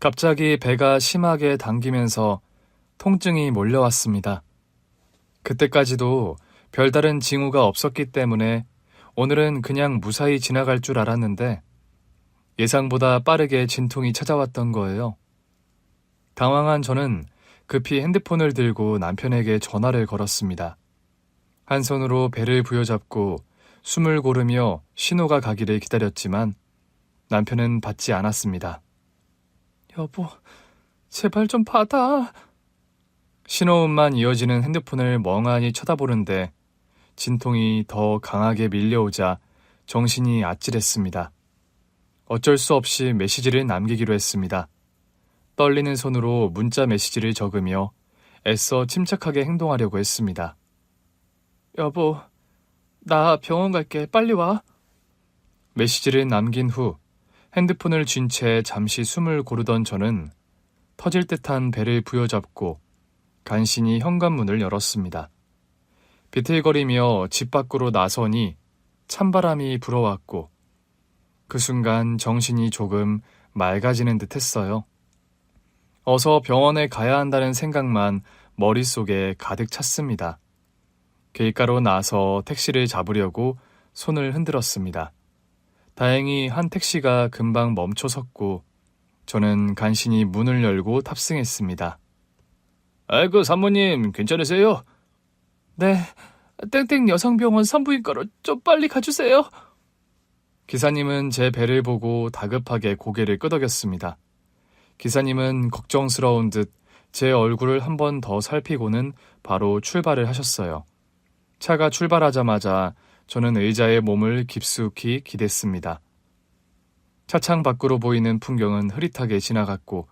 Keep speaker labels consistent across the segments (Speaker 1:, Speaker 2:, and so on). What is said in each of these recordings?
Speaker 1: 갑자기 배가 심하게 당기면서 통증이 몰려왔습니다. 그때까지도 별다른 징후가 없었기 때문에 오늘은 그냥 무사히 지나갈 줄 알았는데 예상보다 빠르게 진통이 찾아왔던 거예요. 당황한 저는 급히 핸드폰을 들고 남편에게 전화를 걸었습니다. 한 손으로 배를 부여잡고 숨을 고르며 신호가 가기를 기다렸지만 남편은 받지 않았습니다. 여보, 제발 좀 받아. 신호음만 이어지는 핸드폰을 멍하니 쳐다보는데 진통이 더 강하게 밀려오자 정신이 아찔했습니다. 어쩔 수 없이 메시지를 남기기로 했습니다. 떨리는 손으로 문자 메시지를 적으며 애써 침착하게 행동하려고 했습니다. 여보, 나 병원 갈게. 빨리 와. 메시지를 남긴 후 핸드폰을 쥔 채 잠시 숨을 고르던 저는 터질 듯한 배를 부여잡고 간신히 현관문을 열었습니다. 비틀거리며 집 밖으로 나서니 찬바람이 불어왔고 그 순간 정신이 조금 맑아지는 듯 했어요. 어서 병원에 가야 한다는 생각만 머릿속에 가득 찼습니다. 길가로 나서 택시를 잡으려고 손을 흔들었습니다. 다행히 한 택시가 금방 멈춰 섰고 저는 간신히 문을 열고 탑승했습니다. 아이고, 사모님 괜찮으세요? 네, 땡땡 여성병원 산부인과로 좀 빨리 가주세요. 기사님은 제 배를 보고 다급하게 고개를 끄덕였습니다. 기사님은 걱정스러운 듯 제 얼굴을 한 번 더 살피고는 바로 출발을 하셨어요. 차가 출발하자마자 저는 의자에 몸을 깊숙이 기댔습니다. 차창 밖으로 보이는 풍경은 흐릿하게 지나갔고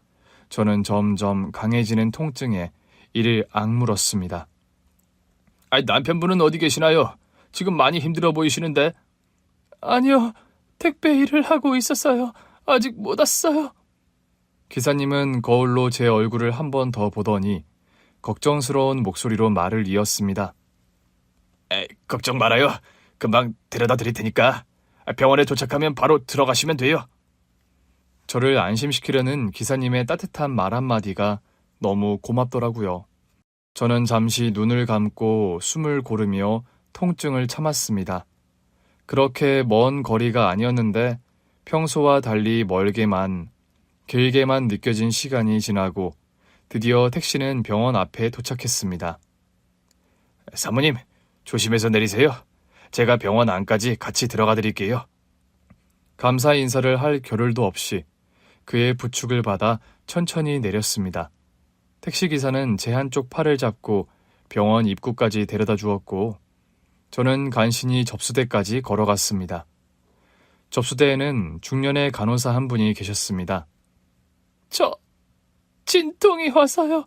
Speaker 1: 저는 점점 강해지는 통증에 이를 악물었습니다. 남편분은 어디 계시나요? 지금 많이 힘들어 보이시는데. 아니요, 택배 일을 하고 있었어요. 아직 못 왔어요. 기사님은 거울로 제 얼굴을 한 번 더 보더니 걱정스러운 목소리로 말을 이었습니다. 걱정 말아요. 금방 데려다 드릴 테니까 병원에 도착하면 바로 들어가시면 돼요. 저를 안심시키려는 기사님의 따뜻한 말 한마디가 너무 고맙더라고요. 저는 잠시 눈을 감고 숨을 고르며 통증을 참았습니다. 그렇게 먼 거리가 아니었는데 평소와 달리 멀게만, 길게만 느껴진 시간이 지나고 드디어 택시는 병원 앞에 도착했습니다. 사모님, 조심해서 내리세요. 제가 병원 안까지 같이 들어가 드릴게요. 감사 인사를 할 겨를도 없이 그의 부축을 받아 천천히 내렸습니다. 택시기사는 제 한쪽 팔을 잡고 병원 입구까지 데려다 주었고 저는 간신히 접수대까지 걸어갔습니다. 접수대에는 중년의 간호사 한 분이 계셨습니다. 저 진통이 와서요.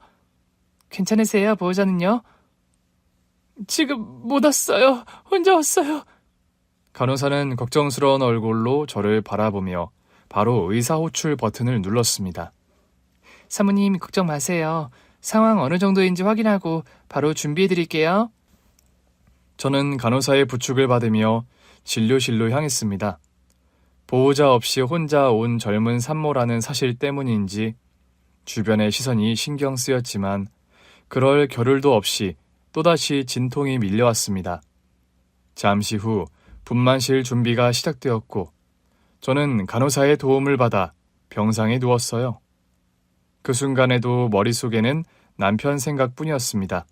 Speaker 1: 괜찮으세요, 보호자는요? 지금 못 왔어요. 혼자 왔어요. 간호사는 걱정스러운 얼굴로 저를 바라보며 바로 의사호출 버튼을 눌렀습니다. 사모님, 걱정 마세요. 상황 어느 정도인지 확인하고 바로 준비해드릴게요. 저는 간호사의 부축을 받으며 진료실로 향했습니다. 보호자 없이 혼자 온 젊은 산모라는 사실 때문인지 주변의 시선이 신경 쓰였지만 그럴 겨를도 없이 또다시 진통이 밀려왔습니다. 잠시 후 분만실 준비가 시작되었고 저는 간호사의 도움을 받아 병상에 누웠어요. 그 순간에도 머릿속에는 남편 생각뿐이었습니다.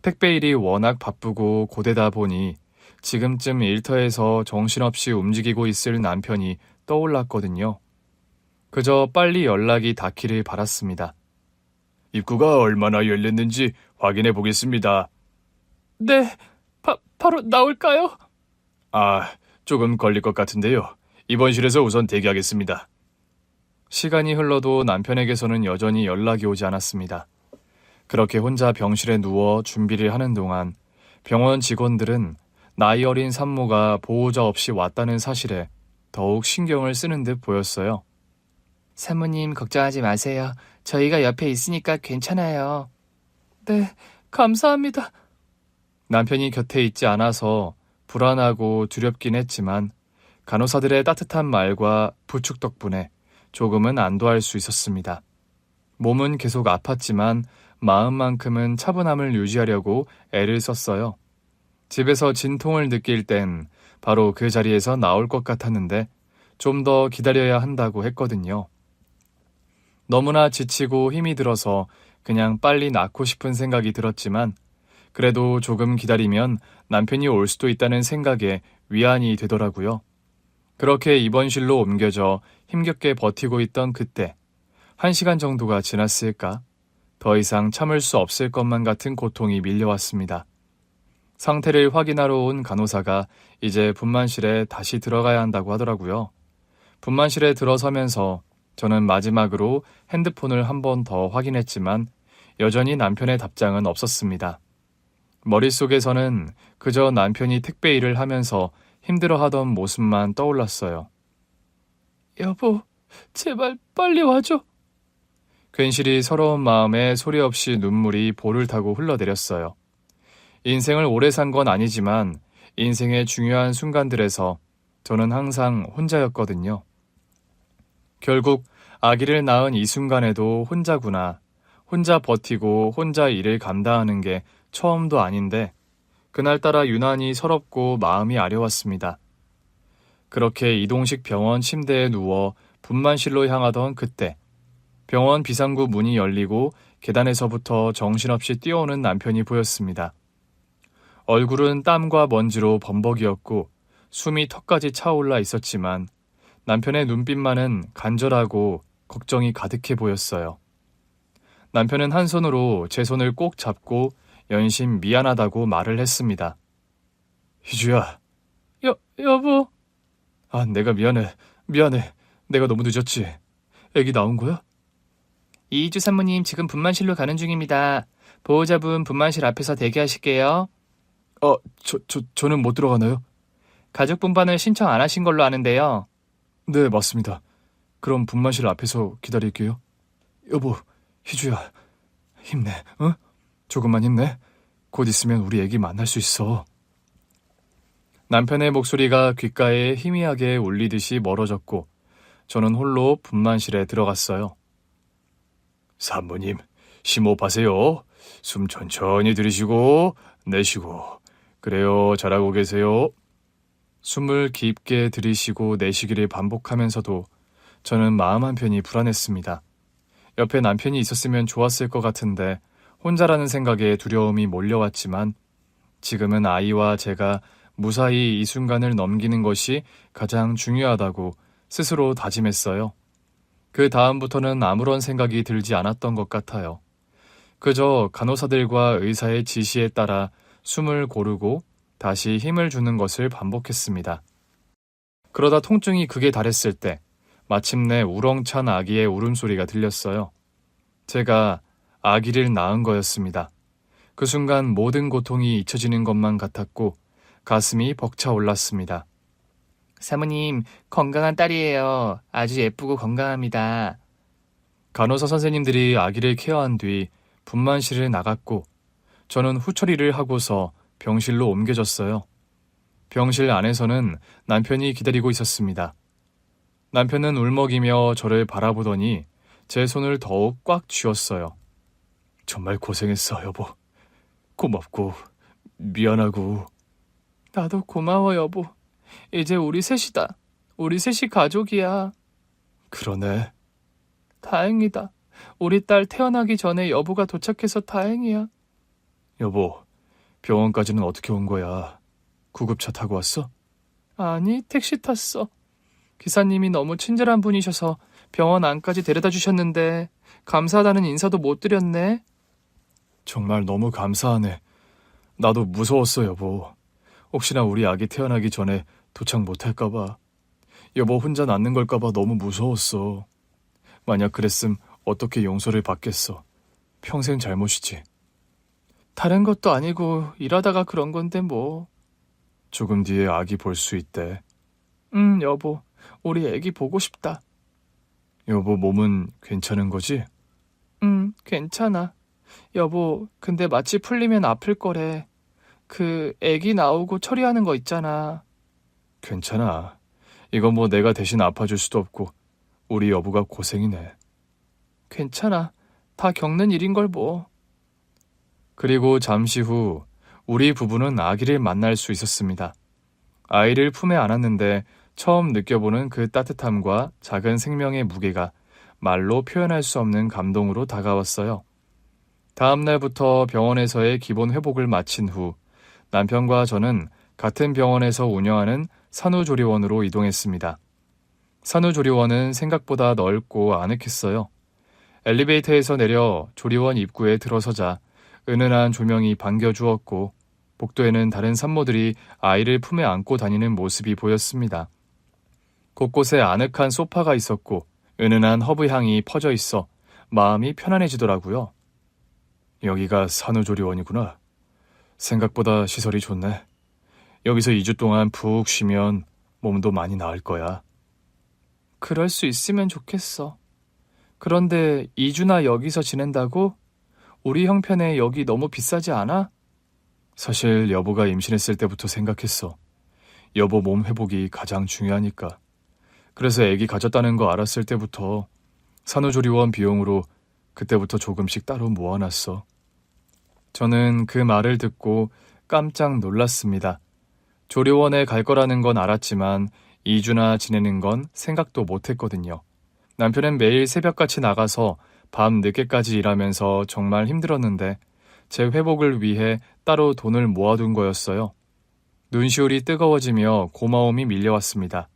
Speaker 1: 택배 일이 워낙 바쁘고 고되다 보니 지금쯤 일터에서 정신없이 움직이고 있을 남편이 떠올랐거든요. 그저 빨리 연락이 닿기를 바랐습니다. 입구가 얼마나 열렸는지 확인해 보겠습니다. 네, 바로 나올까요? 조금 걸릴 것 같은데요. 입원실에서 우선 대기하겠습니다. 시간이 흘러도 남편에게서는 여전히 연락이 오지 않았습니다. 그렇게 혼자 병실에 누워 준비를 하는 동안 병원 직원들은 나이 어린 산모가 보호자 없이 왔다는 사실에 더욱 신경을 쓰는 듯 보였어요. 사모님, 걱정하지 마세요. 저희가 옆에 있으니까 괜찮아요. 네, 감사합니다. 남편이 곁에 있지 않아서 불안하고 두렵긴 했지만 간호사들의 따뜻한 말과 부축 덕분에 조금은 안도할 수 있었습니다. 몸은 계속 아팠지만 마음만큼은 차분함을 유지하려고 애를 썼어요. 집에서 진통을 느낄 땐 바로 그 자리에서 나올 것 같았는데 좀 더 기다려야 한다고 했거든요. 너무나 지치고 힘이 들어서 그냥 빨리 낫고 싶은 생각이 들었지만 그래도 조금 기다리면 남편이 올 수도 있다는 생각에 위안이 되더라고요. 그렇게 입원실로 옮겨져 힘겹게 버티고 있던 그때 1시간 정도가 지났을까? 더 이상 참을 수 없을 것만 같은 고통이 밀려왔습니다. 상태를 확인하러 온 간호사가 이제 분만실에 다시 들어가야 한다고 하더라고요. 분만실에 들어서면서 저는 마지막으로 핸드폰을 한 번 더 확인했지만 여전히 남편의 답장은 없었습니다. 머릿속에서는 그저 남편이 택배 일을 하면서 힘들어하던 모습만 떠올랐어요. 여보, 제발 빨리 와줘. 괜시리 서러운 마음에 소리 없이 눈물이 볼을 타고 흘러내렸어요. 인생을 오래 산 건 아니지만 인생의 중요한 순간들에서 저는 항상 혼자였거든요. 결국 아기를 낳은 이 순간에도 혼자구나. 혼자 버티고 혼자 일을 감당하는 게 처음도 아닌데 그날따라 유난히 서럽고 마음이 아려웠습니다. 그렇게 이동식 병원 침대에 누워 분만실로 향하던 그때 병원 비상구 문이 열리고 계단에서부터 정신없이 뛰어오는 남편이 보였습니다. 얼굴은 땀과 먼지로 범벅이었고 숨이 턱까지 차올라 있었지만 남편의 눈빛만은 간절하고 걱정이 가득해 보였어요. 남편은 한 손으로 제 손을 꼭 잡고 연신 미안하다고 말을 했습니다. 희주야. 여보. 내가 미안해. 내가 너무 늦었지. 애기 나온 거야? 이희주 산모님 지금 분만실로 가는 중입니다. 보호자분 분만실 앞에서 대기하실게요. 저는 못 들어가나요? 가족 분반을 신청 안 하신 걸로 아는데요. 네, 맞습니다. 그럼 분만실 앞에서 기다릴게요. 여보, 희주야, 힘내, 응? 조금만 힘내. 곧 있으면 우리 애기 만날 수 있어. 남편의 목소리가 귓가에 희미하게 울리듯이 멀어졌고 저는 홀로 분만실에 들어갔어요. 산모님, 심호흡하세요. 숨 천천히 들이쉬고 내쉬고. 그래요, 잘하고 계세요. 숨을 깊게 들이쉬고 내쉬기를 반복하면서도 저는 마음 한편이 불안했습니다. 옆에 남편이 있었으면 좋았을 것 같은데 혼자라는 생각에 두려움이 몰려왔지만 지금은 아이와 제가 무사히 이 순간을 넘기는 것이 가장 중요하다고 스스로 다짐했어요. 그 다음부터는 아무런 생각이 들지 않았던 것 같아요. 그저 간호사들과 의사의 지시에 따라 숨을 고르고 다시 힘을 주는 것을 반복했습니다. 그러다 통증이 극에 달했을 때 마침내 우렁찬 아기의 울음소리가 들렸어요. 제가 아기를 낳은 거였습니다. 그 순간 모든 고통이 잊혀지는 것만 같았고 가슴이 벅차올랐습니다. 사모님, 건강한 딸이에요. 아주 예쁘고 건강합니다. 간호사 선생님들이 아기를 케어한 뒤 분만실을 나갔고 저는 후처리를 하고서 병실로 옮겨졌어요. 병실 안에서는 남편이 기다리고 있었습니다. 남편은 울먹이며 저를 바라보더니 제 손을 더욱 꽉 쥐었어요. 정말 고생했어, 여보. 고맙고 미안하고. 나도 고마워, 여보. 이제 우리 셋이다. 우리 셋이 가족이야. 그러네. 다행이다. 우리 딸 태어나기 전에 여보가 도착해서 다행이야. 여보, 병원까지는 어떻게 온 거야? 구급차 타고 왔어? 아니, 택시 탔어. 기사님이 너무 친절한 분이셔서 병원 안까지 데려다 주셨는데 감사하다는 인사도 못 드렸네. 정말 너무 감사하네. 나도 무서웠어, 여보. 혹시나 우리 아기 태어나기 전에 도착 못할까봐. 여보 혼자 낳는 걸까봐 너무 무서웠어. 만약 그랬음 어떻게 용서를 받겠어. 평생 잘못이지. 다른 것도 아니고 일하다가 그런 건데 뭐. 조금 뒤에 아기 볼 수 있대. 여보. 우리 애기 보고 싶다. 여보 몸은 괜찮은 거지? 괜찮아. 여보, 근데 마취 풀리면 아플 거래. 그 애기 나오고 처리하는 거 있잖아. 괜찮아. 이건 뭐 내가 대신 아파줄 수도 없고 우리 여보가 고생이네.
Speaker 2: 괜찮아. 다 겪는 일인 걸 뭐.
Speaker 1: 그리고 잠시 후 우리 부부는 아기를 만날 수 있었습니다. 아이를 품에 안았는데 처음 느껴보는 그 따뜻함과 작은 생명의 무게가 말로 표현할 수 없는 감동으로 다가왔어요. 다음 날부터 병원에서의 기본 회복을 마친 후 남편과 저는 같은 병원에서 운영하는 산후조리원으로 이동했습니다. 산후조리원은 생각보다 넓고 아늑했어요. 엘리베이터에서 내려 조리원 입구에 들어서자 은은한 조명이 반겨주었고 복도에는 다른 산모들이 아이를 품에 안고 다니는 모습이 보였습니다. 곳곳에 아늑한 소파가 있었고 은은한 허브 향이 퍼져 있어 마음이 편안해지더라고요. 여기가 산후조리원이구나. 생각보다 시설이 좋네. 여기서 2주 동안 푹 쉬면 몸도 많이 나을 거야.
Speaker 2: 그럴 수 있으면 좋겠어. 그런데 2주나 여기서 지낸다고? 우리 형편에 여기 너무 비싸지 않아?
Speaker 1: 사실 여보가 임신했을 때부터 생각했어. 여보 몸 회복이 가장 중요하니까. 그래서 아기 가졌다는 거 알았을 때부터 산후조리원 비용으로 그때부터 조금씩 따로 모아놨어. 저는 그 말을 듣고 깜짝 놀랐습니다. 조리원에 갈 거라는 건 알았지만 2주나 지내는 건 생각도 못했거든요. 남편은 매일 새벽같이 나가서 밤 늦게까지 일하면서 정말 힘들었는데 제 회복을 위해 따로 돈을 모아둔 거였어요. 눈시울이 뜨거워지며 고마움이 밀려왔습니다.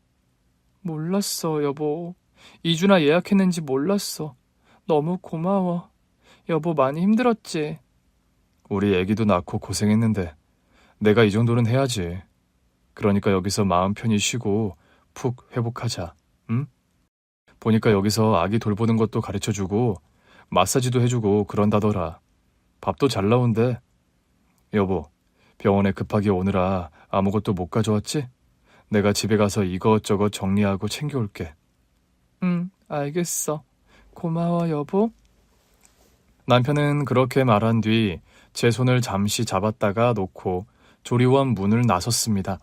Speaker 2: 몰랐어, 여보. 2주나 예약했는지 몰랐어. 너무 고마워. 여보 많이 힘들었지?
Speaker 1: 우리 애기도 낳고 고생했는데 내가 이 정도는 해야지. 그러니까 여기서 마음 편히 쉬고 푹 회복하자. 응? 보니까 여기서 아기 돌보는 것도 가르쳐주고 마사지도 해주고 그런다더라. 밥도 잘 나온대. 여보, 병원에 급하게 오느라 아무것도 못 가져왔지? 내가 집에 가서 이것저것 정리하고 챙겨올게.
Speaker 2: 응, 알겠어. 고마워, 여보.
Speaker 1: 남편은 그렇게 말한 뒤 제 손을 잠시 잡았다가 놓고 조리원 문을 나섰습니다.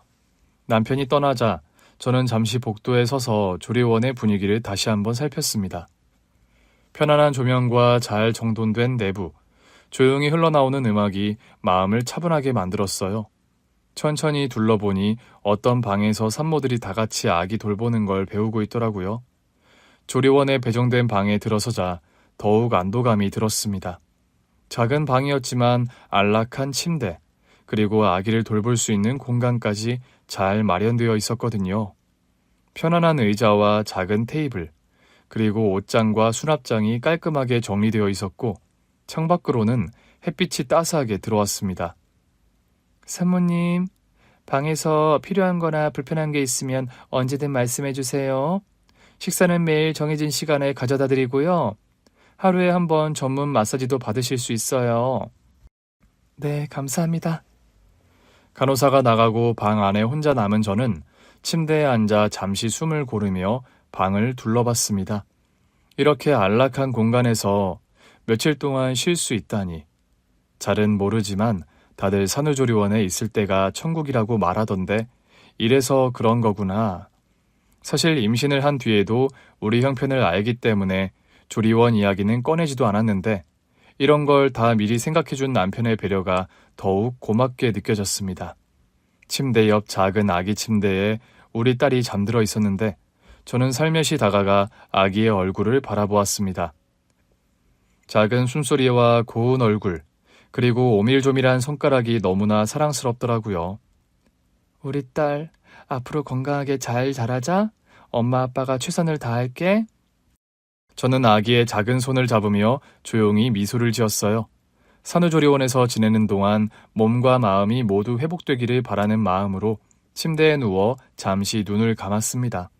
Speaker 1: 남편이 떠나자 저는 잠시 복도에 서서 조리원의 분위기를 다시 한번 살폈습니다. 편안한 조명과 잘 정돈된 내부, 조용히 흘러나오는 음악이 마음을 차분하게 만들었어요. 천천히 둘러보니 어떤 방에서 산모들이 다 같이 아기 돌보는 걸 배우고 있더라고요. 조리원에 배정된 방에 들어서자 더욱 안도감이 들었습니다. 작은 방이었지만 안락한 침대, 그리고 아기를 돌볼 수 있는 공간까지 잘 마련되어 있었거든요. 편안한 의자와 작은 테이블, 그리고 옷장과 수납장이 깔끔하게 정리되어 있었고 창밖으로는 햇빛이 따스하게 들어왔습니다.
Speaker 2: 사모님, 방에서 필요한 거나 불편한 게 있으면 언제든 말씀해 주세요. 식사는 매일 정해진 시간에 가져다 드리고요. 하루에 한 번 전문 마사지도 받으실 수 있어요. 네, 감사합니다.
Speaker 1: 간호사가 나가고 방 안에 혼자 남은 저는 침대에 앉아 잠시 숨을 고르며 방을 둘러봤습니다. 이렇게 안락한 공간에서 며칠 동안 쉴 수 있다니. 잘은 모르지만 다들 산후조리원에 있을 때가 천국이라고 말하던데 이래서 그런 거구나. 사실 임신을 한 뒤에도 우리 형편을 알기 때문에 조리원 이야기는 꺼내지도 않았는데 이런 걸 다 미리 생각해준 남편의 배려가 더욱 고맙게 느껴졌습니다. 침대 옆 작은 아기 침대에 우리 딸이 잠들어 있었는데 저는 살며시 다가가 아기의 얼굴을 바라보았습니다. 작은 숨소리와 고운 얼굴, 그리고 오밀조밀한 손가락이 너무나 사랑스럽더라고요.
Speaker 2: 우리 딸, 앞으로 건강하게 잘 자라자. 엄마 아빠가 최선을 다할게.
Speaker 1: 저는 아기의 작은 손을 잡으며 조용히 미소를 지었어요. 산후조리원에서 지내는 동안 몸과 마음이 모두 회복되기를 바라는 마음으로 침대에 누워 잠시 눈을 감았습니다.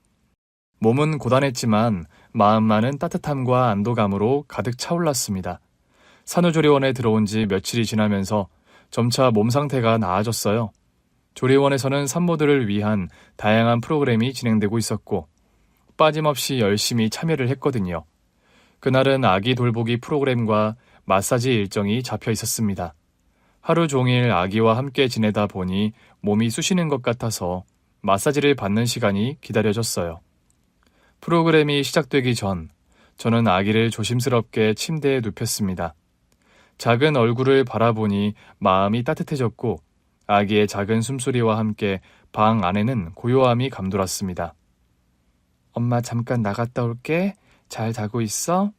Speaker 1: 몸은 고단했지만 마음만은 따뜻함과 안도감으로 가득 차올랐습니다. 산후조리원에 들어온 지 며칠이 지나면서 점차 몸 상태가 나아졌어요. 조리원에서는 산모들을 위한 다양한 프로그램이 진행되고 있었고 빠짐없이 열심히 참여를 했거든요. 그날은 아기 돌보기 프로그램과 마사지 일정이 잡혀 있었습니다. 하루 종일 아기와 함께 지내다 보니 몸이 쑤시는 것 같아서 마사지를 받는 시간이 기다려졌어요. 프로그램이 시작되기 전 저는 아기를 조심스럽게 침대에 눕혔습니다. 작은 얼굴을 바라보니 마음이 따뜻해졌고 아기의 작은 숨소리와 함께 방 안에는 고요함이 감돌았습니다. 엄마 잠깐 나갔다 올게. 잘 자고 있어?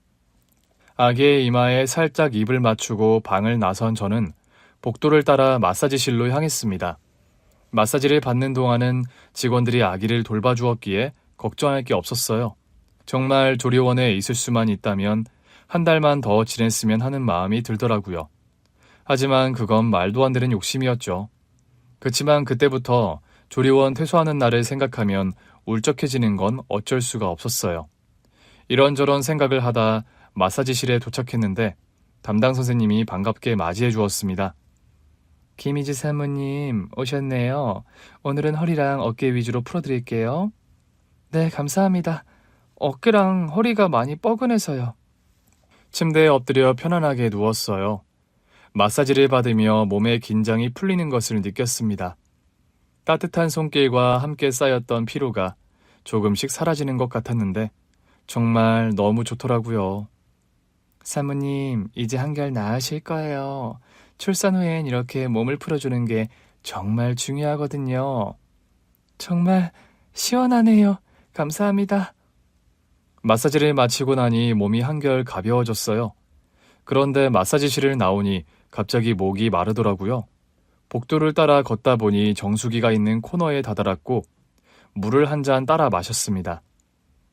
Speaker 1: 아기의 이마에 살짝 입을 맞추고 방을 나선 저는 복도를 따라 마사지실로 향했습니다. 마사지를 받는 동안은 직원들이 아기를 돌봐주었기에 걱정할 게 없었어요. 정말 조리원에 있을 수만 있다면 한 달만 더 지냈으면 하는 마음이 들더라고요. 하지만 그건 말도 안 되는 욕심이었죠. 그치만 그때부터 조리원 퇴소하는 날을 생각하면 울적해지는 건 어쩔 수가 없었어요. 이런저런 생각을 하다 마사지실에 도착했는데 담당 선생님이 반갑게 맞이해 주었습니다. 김희지 사모님 오셨네요. 오늘은 허리랑 어깨 위주로 풀어드릴게요. 네, 감사합니다. 어깨랑 허리가 많이 뻐근해서요. 침대에 엎드려 편안하게 누웠어요. 마사지를 받으며 몸의 긴장이 풀리는 것을 느꼈습니다. 따뜻한 손길과 함께 쌓였던 피로가 조금씩 사라지는 것 같았는데 정말 너무 좋더라고요. 사모님, 이제 한결 나으실 거예요. 출산 후엔 이렇게 몸을 풀어주는 게 정말 중요하거든요. 정말 시원하네요. 감사합니다. 마사지를 마치고 나니 몸이 한결 가벼워졌어요. 그런데 마사지실을 나오니 갑자기 목이 마르더라고요. 복도를 따라 걷다 보니 정수기가 있는 코너에 다다랐고 물을 한 잔 따라 마셨습니다.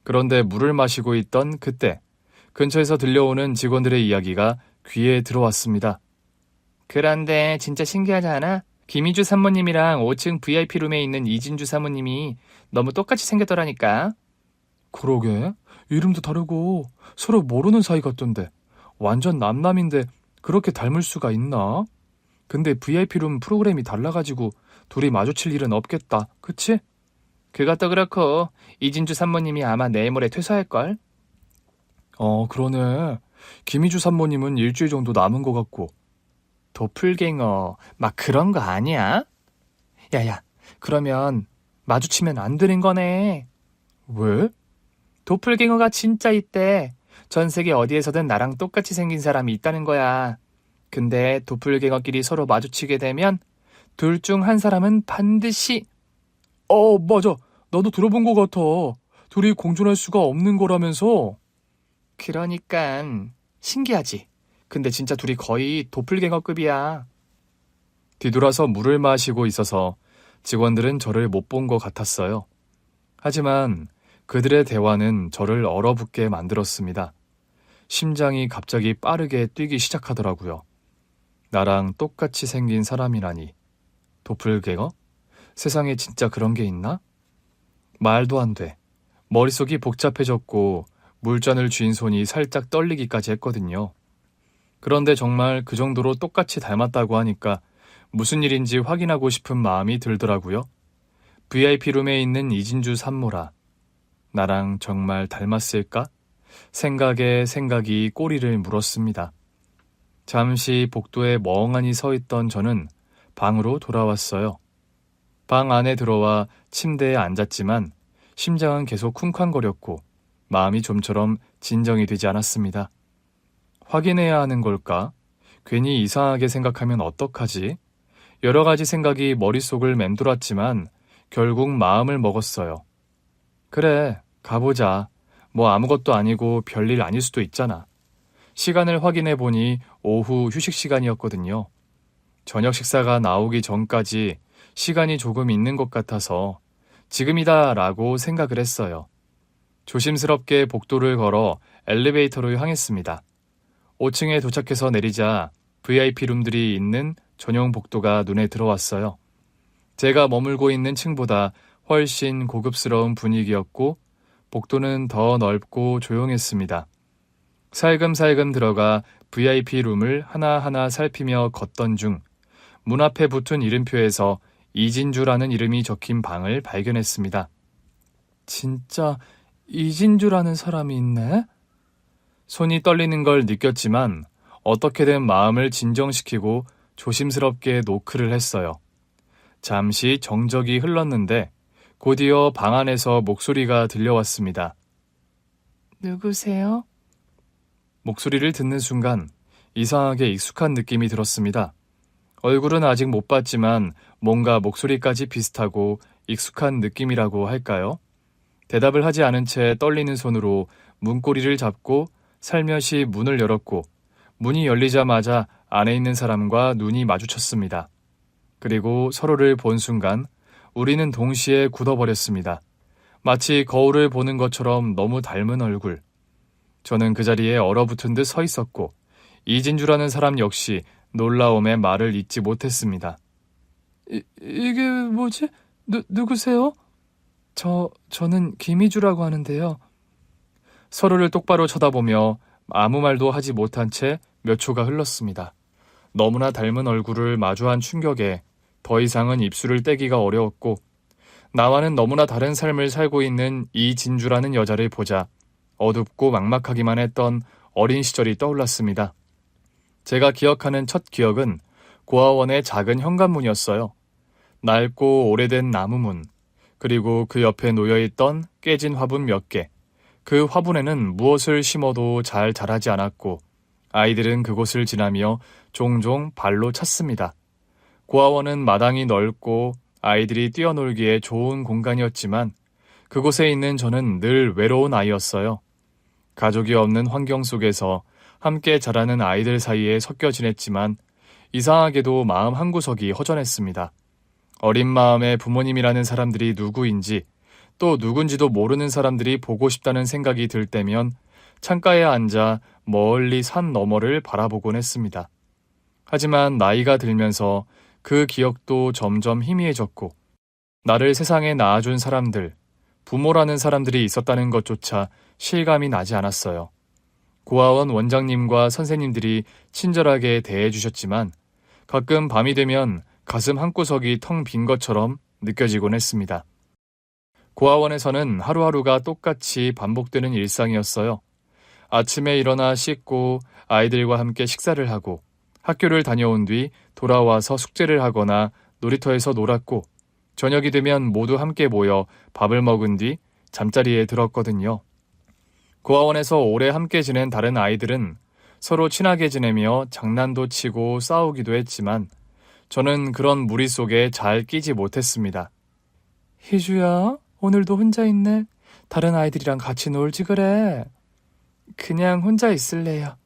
Speaker 1: 그런데 물을 마시고 있던 그때 근처에서 들려오는 직원들의 이야기가 귀에 들어왔습니다. 그런데 진짜 신기하지 않아? 김희주 사모님이랑 5층 VIP룸에 있는 이진주 사모님이 너무 똑같이 생겼더라니까. 그러게, 이름도 다르고 서로 모르는 사이 같던데 완전 남남인데 그렇게 닮을 수가 있나? 근데 VIP룸 프로그램이 달라가지고 둘이 마주칠 일은 없겠다, 그치? 그것도 그렇고 이진주 사모님이 아마 내일 모레 퇴소할걸? 그러네. 김희주 사모님은 일주일 정도 남은 것 같고. 도플갱어 막 그런 거 아니야? 야야, 그러면 마주치면 안 되는 거네. 왜? 도플갱어가 진짜 있대. 전 세계 어디에서든 나랑 똑같이 생긴 사람이 있다는 거야. 근데 도플갱어끼리 서로 마주치게 되면 둘 중 한 사람은 반드시. 맞아. 나도 들어본 것 같아. 둘이 공존할 수가 없는 거라면서. 그러니깐 신기하지. 근데 진짜 둘이 거의 도플갱어급이야. 뒤돌아서 물을 마시고 있어서 직원들은 저를 못 본 것 같았어요. 하지만 그들의 대화는 저를 얼어붙게 만들었습니다. 심장이 갑자기 빠르게 뛰기 시작하더라고요. 나랑 똑같이 생긴 사람이라니. 도플갱어? 세상에 진짜 그런 게 있나? 말도 안 돼. 머릿속이 복잡해졌고 물잔을 쥔 손이 살짝 떨리기까지 했거든요. 그런데 정말 그 정도로 똑같이 닮았다고 하니까 무슨 일인지 확인하고 싶은 마음이 들더라고요. VIP룸에 있는 이진주 산모라. 나랑 정말 닮았을까? 생각에 생각이 꼬리를 물었습니다. 잠시 복도에 멍하니 서 있던 저는 방으로 돌아왔어요. 방 안에 들어와 침대에 앉았지만 심장은 계속 쿵쾅거렸고 마음이 좀처럼 진정이 되지 않았습니다. 확인해야 하는 걸까? 괜히 이상하게 생각하면 어떡하지? 여러 가지 생각이 머릿속을 맴돌았지만 결국 마음을 먹었어요. 그래, 가보자. 뭐 아무것도 아니고 별일 아닐 수도 있잖아. 시간을 확인해 보니 오후 휴식 시간이었거든요. 저녁 식사가 나오기 전까지 시간이 조금 있는 것 같아서 지금이다 라고 생각을 했어요. 조심스럽게 복도를 걸어 엘리베이터로 향했습니다. 5층에 도착해서 내리자 VIP룸들이 있는 전용 복도가 눈에 들어왔어요. 제가 머물고 있는 층보다 훨씬 고급스러운 분위기였고 복도는 더 넓고 조용했습니다. 살금살금 들어가 VIP룸을 하나하나 살피며 걷던 중 문 앞에 붙은 이름표에서 이진주라는 이름이 적힌 방을 발견했습니다. 진짜 이진주라는 사람이 있네? 손이 떨리는 걸 느꼈지만 어떻게든 마음을 진정시키고 조심스럽게 노크를 했어요. 잠시 정적이 흘렀는데 곧이어 방 안에서 목소리가 들려왔습니다.
Speaker 2: 누구세요?
Speaker 1: 목소리를 듣는 순간 이상하게 익숙한 느낌이 들었습니다. 얼굴은 아직 못 봤지만 뭔가 목소리까지 비슷하고 익숙한 느낌이라고 할까요? 대답을 하지 않은 채 떨리는 손으로 문고리를 잡고 살며시 문을 열었고 문이 열리자마자 안에 있는 사람과 눈이 마주쳤습니다. 그리고 서로를 본 순간 우리는 동시에 굳어버렸습니다. 마치 거울을 보는 것처럼 너무 닮은 얼굴. 저는 그 자리에 얼어붙은 듯 서 있었고 이진주라는 사람 역시 놀라움에 말을 잇지 못했습니다.
Speaker 2: 이게 뭐지? 누구세요? 저는 김희주라고 하는데요.
Speaker 1: 서로를 똑바로 쳐다보며 아무 말도 하지 못한 채 몇 초가 흘렀습니다. 너무나 닮은 얼굴을 마주한 충격에 더 이상은 입술을 떼기가 어려웠고 나와는 너무나 다른 삶을 살고 있는 이진주라는 여자를 보자 어둡고 막막하기만 했던 어린 시절이 떠올랐습니다. 제가 기억하는 첫 기억은 고아원의 작은 현관문이었어요. 낡고 오래된 나무문, 그리고 그 옆에 놓여있던 깨진 화분 몇 개. 그 화분에는 무엇을 심어도 잘 자라지 않았고 아이들은 그곳을 지나며 종종 발로 찼습니다. 고아원은 마당이 넓고 아이들이 뛰어놀기에 좋은 공간이었지만 그곳에 있는 저는 늘 외로운 아이였어요. 가족이 없는 환경 속에서 함께 자라는 아이들 사이에 섞여 지냈지만 이상하게도 마음 한구석이 허전했습니다. 어린 마음에 부모님이라는 사람들이 누구인지 또 누군지도 모르는 사람들이 보고 싶다는 생각이 들 때면 창가에 앉아 멀리 산 너머를 바라보곤 했습니다. 하지만 나이가 들면서 그 기억도 점점 희미해졌고 나를 세상에 낳아준 사람들, 부모라는 사람들이 있었다는 것조차 실감이 나지 않았어요. 고아원 원장님과 선생님들이 친절하게 대해주셨지만 가끔 밤이 되면 가슴 한구석이 텅 빈 것처럼 느껴지곤 했습니다. 고아원에서는 하루하루가 똑같이 반복되는 일상이었어요. 아침에 일어나 씻고 아이들과 함께 식사를 하고 학교를 다녀온 뒤 돌아와서 숙제를 하거나 놀이터에서 놀았고 저녁이 되면 모두 함께 모여 밥을 먹은 뒤 잠자리에 들었거든요. 고아원에서 오래 함께 지낸 다른 아이들은 서로 친하게 지내며 장난도 치고 싸우기도 했지만 저는 그런 무리 속에 잘 끼지 못했습니다.
Speaker 2: 희주야, 오늘도 혼자 있네. 다른 아이들이랑 같이 놀지 그래. 그냥 혼자 있을래요.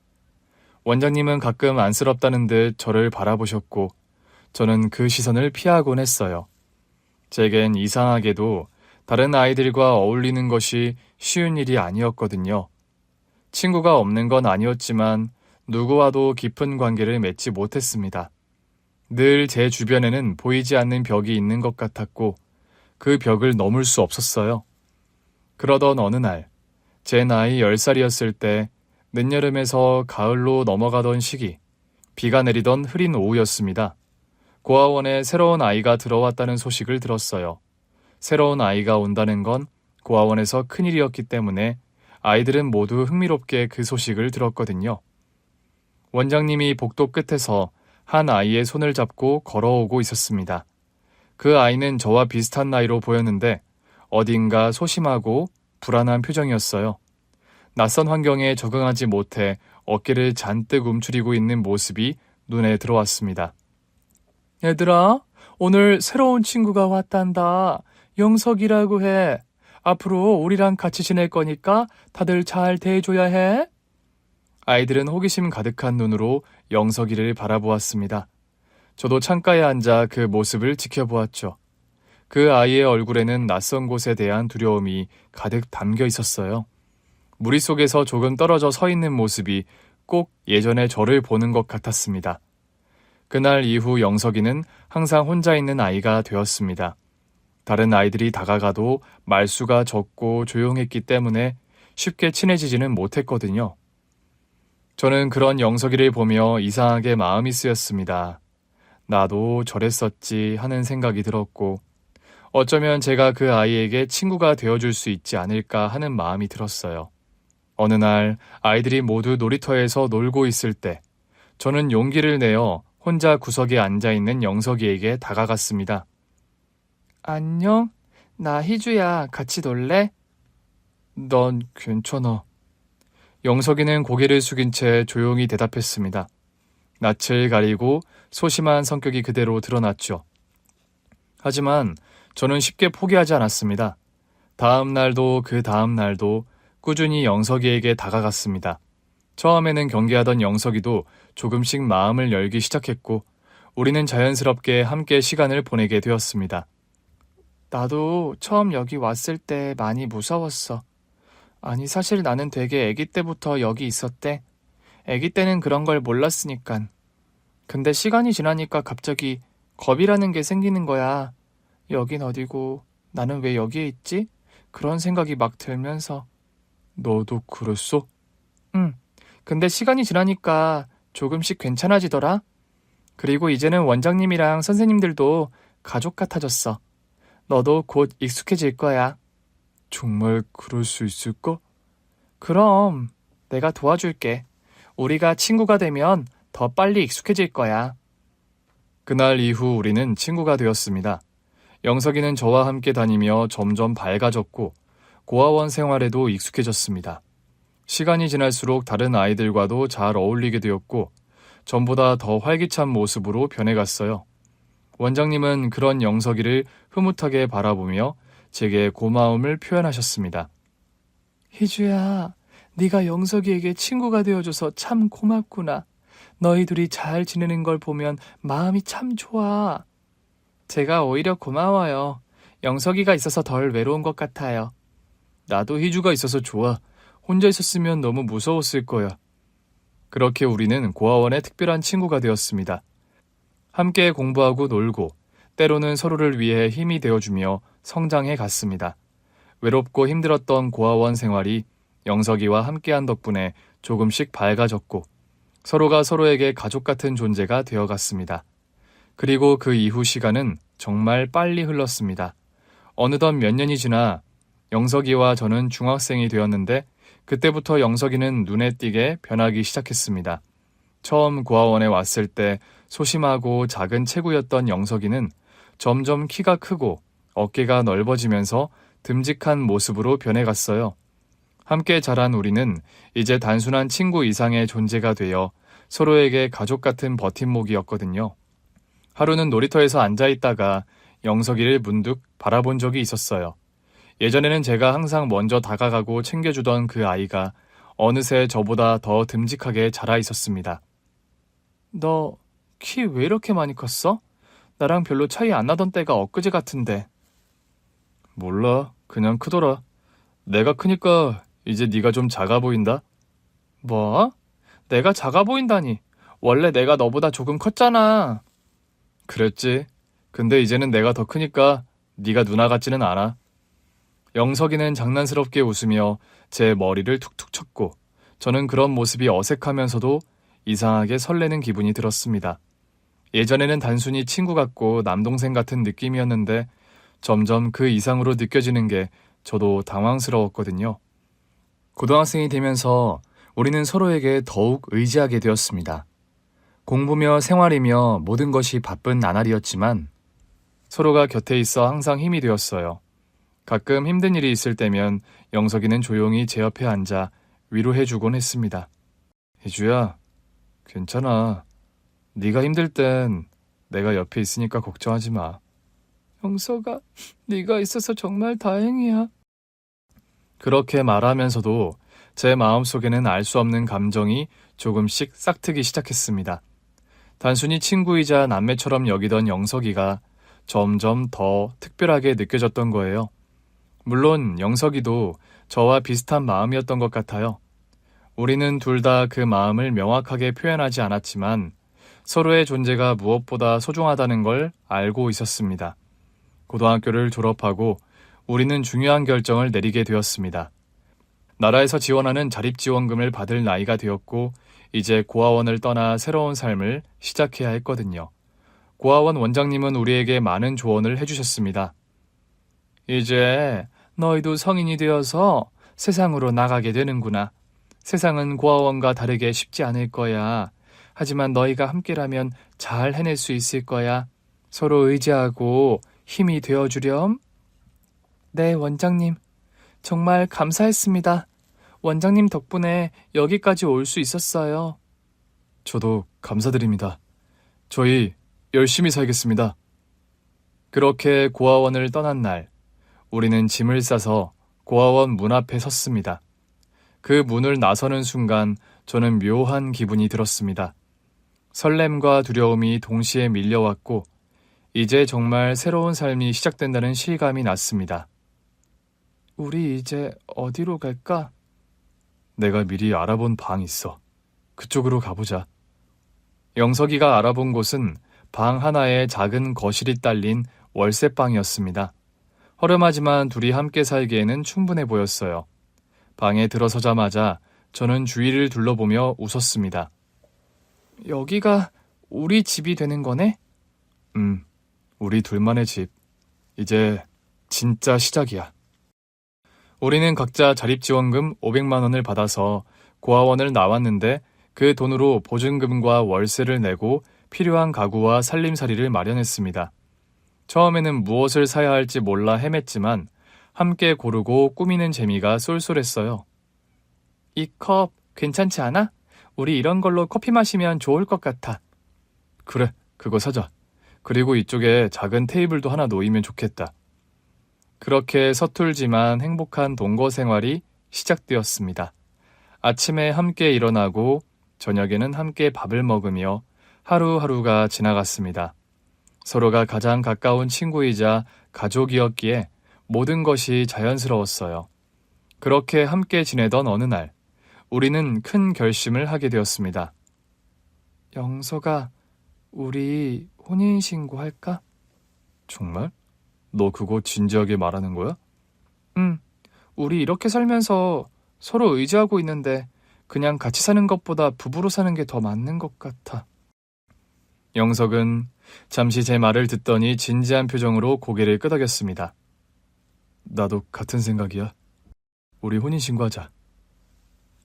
Speaker 1: 원장님은 가끔 안쓰럽다는 듯 저를 바라보셨고 저는 그 시선을 피하곤 했어요. 제겐 이상하게도 다른 아이들과 어울리는 것이 쉬운 일이 아니었거든요. 친구가 없는 건 아니었지만 누구와도 깊은 관계를 맺지 못했습니다. 늘 제 주변에는 보이지 않는 벽이 있는 것 같았고 그 벽을 넘을 수 없었어요. 그러던 어느 날, 제 나이 10살이었을 때 늦여름에서 가을로 넘어가던 시기, 비가 내리던 흐린 오후였습니다. 고아원에 새로운 아이가 들어왔다는 소식을 들었어요. 새로운 아이가 온다는 건 고아원에서 큰일이었기 때문에 아이들은 모두 흥미롭게 그 소식을 들었거든요. 원장님이 복도 끝에서 한 아이의 손을 잡고 걸어오고 있었습니다. 그 아이는 저와 비슷한 나이로 보였는데 어딘가 소심하고 불안한 표정이었어요. 낯선 환경에 적응하지 못해 어깨를 잔뜩 움츠리고 있는 모습이 눈에 들어왔습니다.
Speaker 2: 얘들아, 오늘 새로운 친구가 왔단다. 영석이라고 해. 앞으로 우리랑 같이 지낼 거니까 다들 잘 대해줘야 해.
Speaker 1: 아이들은 호기심 가득한 눈으로 영석이를 바라보았습니다. 저도 창가에 앉아 그 모습을 지켜보았죠. 그 아이의 얼굴에는 낯선 곳에 대한 두려움이 가득 담겨 있었어요. 무리 속에서 조금 떨어져 서 있는 모습이 꼭 예전에 저를 보는 것 같았습니다. 그날 이후 영석이는 항상 혼자 있는 아이가 되었습니다. 다른 아이들이 다가가도 말수가 적고 조용했기 때문에 쉽게 친해지지는 못했거든요. 저는 그런 영석이를 보며 이상하게 마음이 쓰였습니다. 나도 저랬었지 하는 생각이 들었고 어쩌면 제가 그 아이에게 친구가 되어줄 수 있지 않을까 하는 마음이 들었어요. 어느 날 아이들이 모두 놀이터에서 놀고 있을 때 저는 용기를 내어 혼자 구석에 앉아있는 영석이에게 다가갔습니다.
Speaker 2: 안녕, 나 희주야. 같이 놀래?
Speaker 1: 난 괜찮아. 영석이는 고개를 숙인 채 조용히 대답했습니다. 낯을 가리고 소심한 성격이 그대로 드러났죠. 하지만 저는 쉽게 포기하지 않았습니다. 다음 날도 그 다음 날도 꾸준히 영석이에게 다가갔습니다. 처음에는 경계하던 영석이도 조금씩 마음을 열기 시작했고 우리는 자연스럽게 함께 시간을 보내게 되었습니다.
Speaker 2: 나도 처음 여기 왔을 때 많이 무서웠어. 아니, 사실 나는 되게 아기 때부터 여기 있었대. 아기 때는 그런 걸 몰랐으니깐. 근데 시간이 지나니까 갑자기 겁이라는 게 생기는 거야. 여긴 어디고 나는 왜 여기에 있지? 그런 생각이 막 들면서.
Speaker 1: 너도 그랬어?
Speaker 2: 응. 근데 시간이 지나니까 조금씩 괜찮아지더라. 그리고 이제는 원장님이랑 선생님들도 가족 같아졌어. 너도 곧 익숙해질 거야.
Speaker 1: 정말 그럴 수 있을까?
Speaker 2: 그럼 내가 도와줄게. 우리가 친구가 되면 더 빨리 익숙해질 거야.
Speaker 1: 그날 이후 우리는 친구가 되었습니다. 영석이는 저와 함께 다니며 점점 밝아졌고 고아원 생활에도 익숙해졌습니다. 시간이 지날수록 다른 아이들과도 잘 어울리게 되었고 전보다 더 활기찬 모습으로 변해갔어요. 원장님은 그런 영석이를 흐뭇하게 바라보며 제게 고마움을 표현하셨습니다.
Speaker 2: 희주야, 네가 영석이에게 친구가 되어줘서 참 고맙구나. 너희 둘이 잘 지내는 걸 보면 마음이 참 좋아. 제가 오히려 고마워요. 영석이가 있어서 덜 외로운 것 같아요.
Speaker 1: 나도 희주가 있어서 좋아. 혼자 있었으면 너무 무서웠을 거야. 그렇게 우리는 고아원의 특별한 친구가 되었습니다. 함께 공부하고 놀고 때로는 서로를 위해 힘이 되어주며 성장해 갔습니다. 외롭고 힘들었던 고아원 생활이 영석이와 함께한 덕분에 조금씩 밝아졌고 서로가 서로에게 가족 같은 존재가 되어갔습니다. 그리고 그 이후 시간은 정말 빨리 흘렀습니다. 어느덧 몇 년이 지나 영석이와 저는 중학생이 되었는데 그때부터 영석이는 눈에 띄게 변하기 시작했습니다. 처음 고아원에 왔을 때 소심하고 작은 체구였던 영석이는 점점 키가 크고 어깨가 넓어지면서 듬직한 모습으로 변해갔어요. 함께 자란 우리는 이제 단순한 친구 이상의 존재가 되어 서로에게 가족 같은 버팀목이었거든요. 하루는 놀이터에서 앉아있다가 영석이를 문득 바라본 적이 있었어요. 예전에는 제가 항상 먼저 다가가고 챙겨주던 그 아이가 어느새 저보다 더 듬직하게 자라 있었습니다.
Speaker 2: 너 키 왜 이렇게 많이 컸어? 나랑 별로 차이 안 나던 때가 엊그제 같은데.
Speaker 1: 몰라, 그냥 크더라. 내가 크니까 이제 네가 좀 작아 보인다?
Speaker 2: 뭐? 내가 작아 보인다니. 원래 내가 너보다 조금 컸잖아.
Speaker 1: 그랬지. 근데 이제는 내가 더 크니까 네가 누나 같지는 않아. 영석이는 장난스럽게 웃으며 제 머리를 툭툭 쳤고 저는 그런 모습이 어색하면서도 이상하게 설레는 기분이 들었습니다. 예전에는 단순히 친구 같고 남동생 같은 느낌이었는데 점점 그 이상으로 느껴지는 게 저도 당황스러웠거든요. 고등학생이 되면서 우리는 서로에게 더욱 의지하게 되었습니다. 공부며 생활이며 모든 것이 바쁜 나날이었지만 서로가 곁에 있어 항상 힘이 되었어요. 가끔 힘든 일이 있을 때면 영석이는 조용히 제 옆에 앉아 위로해주곤 했습니다. 희주야, 괜찮아. 네가 힘들 땐 내가 옆에 있으니까 걱정하지 마.
Speaker 2: 영석아, 네가 있어서 정말 다행이야.
Speaker 1: 그렇게 말하면서도 제 마음속에는 알 수 없는 감정이 조금씩 싹트기 시작했습니다. 단순히 친구이자 남매처럼 여기던 영석이가 점점 더 특별하게 느껴졌던 거예요. 물론 영석이도 저와 비슷한 마음이었던 것 같아요. 우리는 둘 다 그 마음을 명확하게 표현하지 않았지만 서로의 존재가 무엇보다 소중하다는 걸 알고 있었습니다. 고등학교를 졸업하고 우리는 중요한 결정을 내리게 되었습니다. 나라에서 지원하는 자립지원금을 받을 나이가 되었고 이제 고아원을 떠나 새로운 삶을 시작해야 했거든요. 고아원 원장님은 우리에게 많은 조언을 해주셨습니다.
Speaker 2: 이제 너희도 성인이 되어서 세상으로 나가게 되는구나. 세상은 고아원과 다르게 쉽지 않을 거야. 하지만 너희가 함께라면 잘 해낼 수 있을 거야. 서로 의지하고 힘이 되어주렴. 네, 원장님. 정말 감사했습니다. 원장님 덕분에 여기까지 올 수 있었어요.
Speaker 1: 저도 감사드립니다. 저희 열심히 살겠습니다. 그렇게 고아원을 떠난 날, 우리는 짐을 싸서 고아원 문 앞에 섰습니다. 그 문을 나서는 순간 저는 묘한 기분이 들었습니다. 설렘과 두려움이 동시에 밀려왔고, 이제 정말 새로운 삶이 시작된다는 실감이 났습니다.
Speaker 2: 우리 이제 어디로 갈까?
Speaker 1: 내가 미리 알아본 방 있어. 그쪽으로 가보자. 영석이가 알아본 곳은 방 하나에 작은 거실이 딸린 월세방이었습니다. 허름하지만 둘이 함께 살기에는 충분해 보였어요. 방에 들어서자마자 저는 주위를 둘러보며 웃었습니다.
Speaker 2: 여기가 우리 집이 되는 거네?
Speaker 1: 우리 둘만의 집. 이제 진짜 시작이야. 우리는 각자 자립지원금 500만 원을 받아서 고아원을 나왔는데 그 돈으로 보증금과 월세를 내고 필요한 가구와 살림살이를 마련했습니다. 처음에는 무엇을 사야 할지 몰라 헤맸지만 함께 고르고 꾸미는 재미가 쏠쏠했어요.
Speaker 2: 이 컵 괜찮지 않아? 우리 이런 걸로 커피 마시면 좋을 것 같아.
Speaker 1: 그래, 그거 사자. 그리고 이쪽에 작은 테이블도 하나 놓이면 좋겠다. 그렇게 서툴지만 행복한 동거 생활이 시작되었습니다. 아침에 함께 일어나고 저녁에는 함께 밥을 먹으며 하루하루가 지나갔습니다. 서로가 가장 가까운 친구이자 가족이었기에 모든 것이 자연스러웠어요. 그렇게 함께 지내던 어느 날, 우리는 큰 결심을 하게 되었습니다.
Speaker 2: 영석아, 우리 혼인신고 할까?
Speaker 1: 정말? 너 그거 진지하게 말하는 거야?
Speaker 2: 응, 우리 이렇게 살면서 서로 의지하고 있는데 그냥 같이 사는 것보다 부부로 사는 게 더 맞는 것 같아.
Speaker 1: 영석은 잠시 제 말을 듣더니 진지한 표정으로 고개를 끄덕였습니다. 나도 같은 생각이야. 우리 혼인신고하자.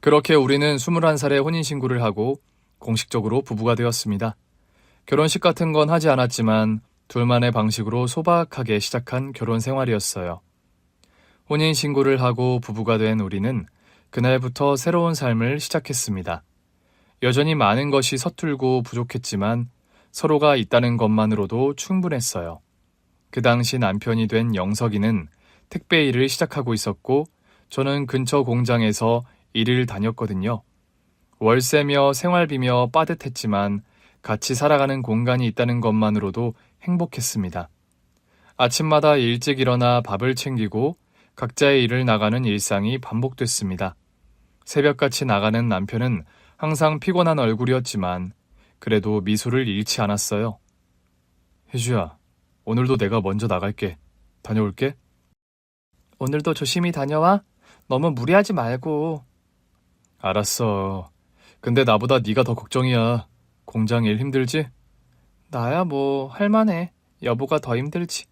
Speaker 1: 그렇게 우리는 21살에 혼인신고를 하고 공식적으로 부부가 되었습니다. 결혼식 같은 건 하지 않았지만 둘만의 방식으로 소박하게 시작한 결혼 생활이었어요. 혼인신고를 하고 부부가 된 우리는 그날부터 새로운 삶을 시작했습니다. 여전히 많은 것이 서툴고 부족했지만 서로가 있다는 것만으로도 충분했어요. 그 당시 남편이 된 영석이는 택배 일을 시작하고 있었고 저는 근처 공장에서 일을 다녔거든요. 월세며 생활비며 빠듯했지만 같이 살아가는 공간이 있다는 것만으로도 행복했습니다. 아침마다 일찍 일어나 밥을 챙기고 각자의 일을 나가는 일상이 반복됐습니다. 새벽같이 나가는 남편은 항상 피곤한 얼굴이었지만 그래도 미소를 잃지 않았어요. 혜주야, 오늘도 내가 먼저 나갈게. 다녀올게.
Speaker 2: 오늘도 조심히 다녀와. 너무 무리하지 말고.
Speaker 1: 알았어. 근데 나보다 네가 더 걱정이야. 공장 일 힘들지?
Speaker 2: 나야 뭐 할만해. 여보가 더 힘들지.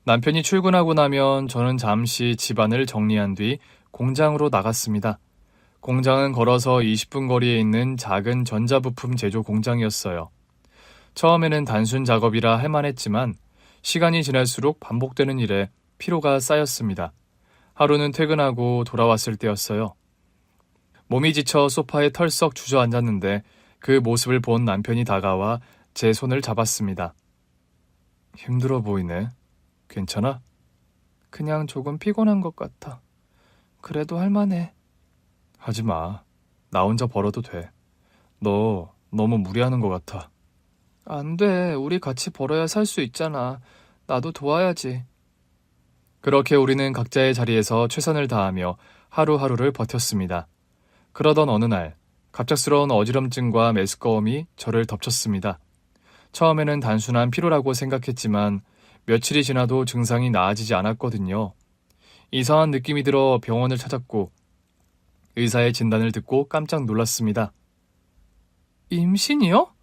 Speaker 1: 남편이 출근하고 나면 저는 잠시 집안을 정리한 뒤 공장으로 나갔습니다. 공장은 걸어서 20분 거리에 있는 작은 전자부품 제조 공장이었어요. 처음에는 단순 작업이라 할만했지만 시간이 지날수록 반복되는 일에 피로가 쌓였습니다. 하루는 퇴근하고 돌아왔을 때였어요. 몸이 지쳐 소파에 털썩 주저앉았는데 그 모습을 본 남편이 다가와 제 손을 잡았습니다. 힘들어 보이네. 괜찮아?
Speaker 2: 그냥 조금 피곤한 것 같아. 그래도 할만해.
Speaker 1: 하지 마. 나 혼자 벌어도 돼. 너 너무 무리하는 것 같아.
Speaker 2: 안 돼. 우리 같이 벌어야 살 수 있잖아. 나도 도와야지.
Speaker 1: 그렇게 우리는 각자의 자리에서 최선을 다하며 하루하루를 버텼습니다. 그러던 어느 날 갑작스러운 어지럼증과 메스꺼움이 저를 덮쳤습니다. 처음에는 단순한 피로라고 생각했지만 며칠이 지나도 증상이 나아지지 않았거든요. 이상한 느낌이 들어 병원을 찾았고 의사의 진단을 듣고 깜짝 놀랐습니다.
Speaker 2: 임신이요?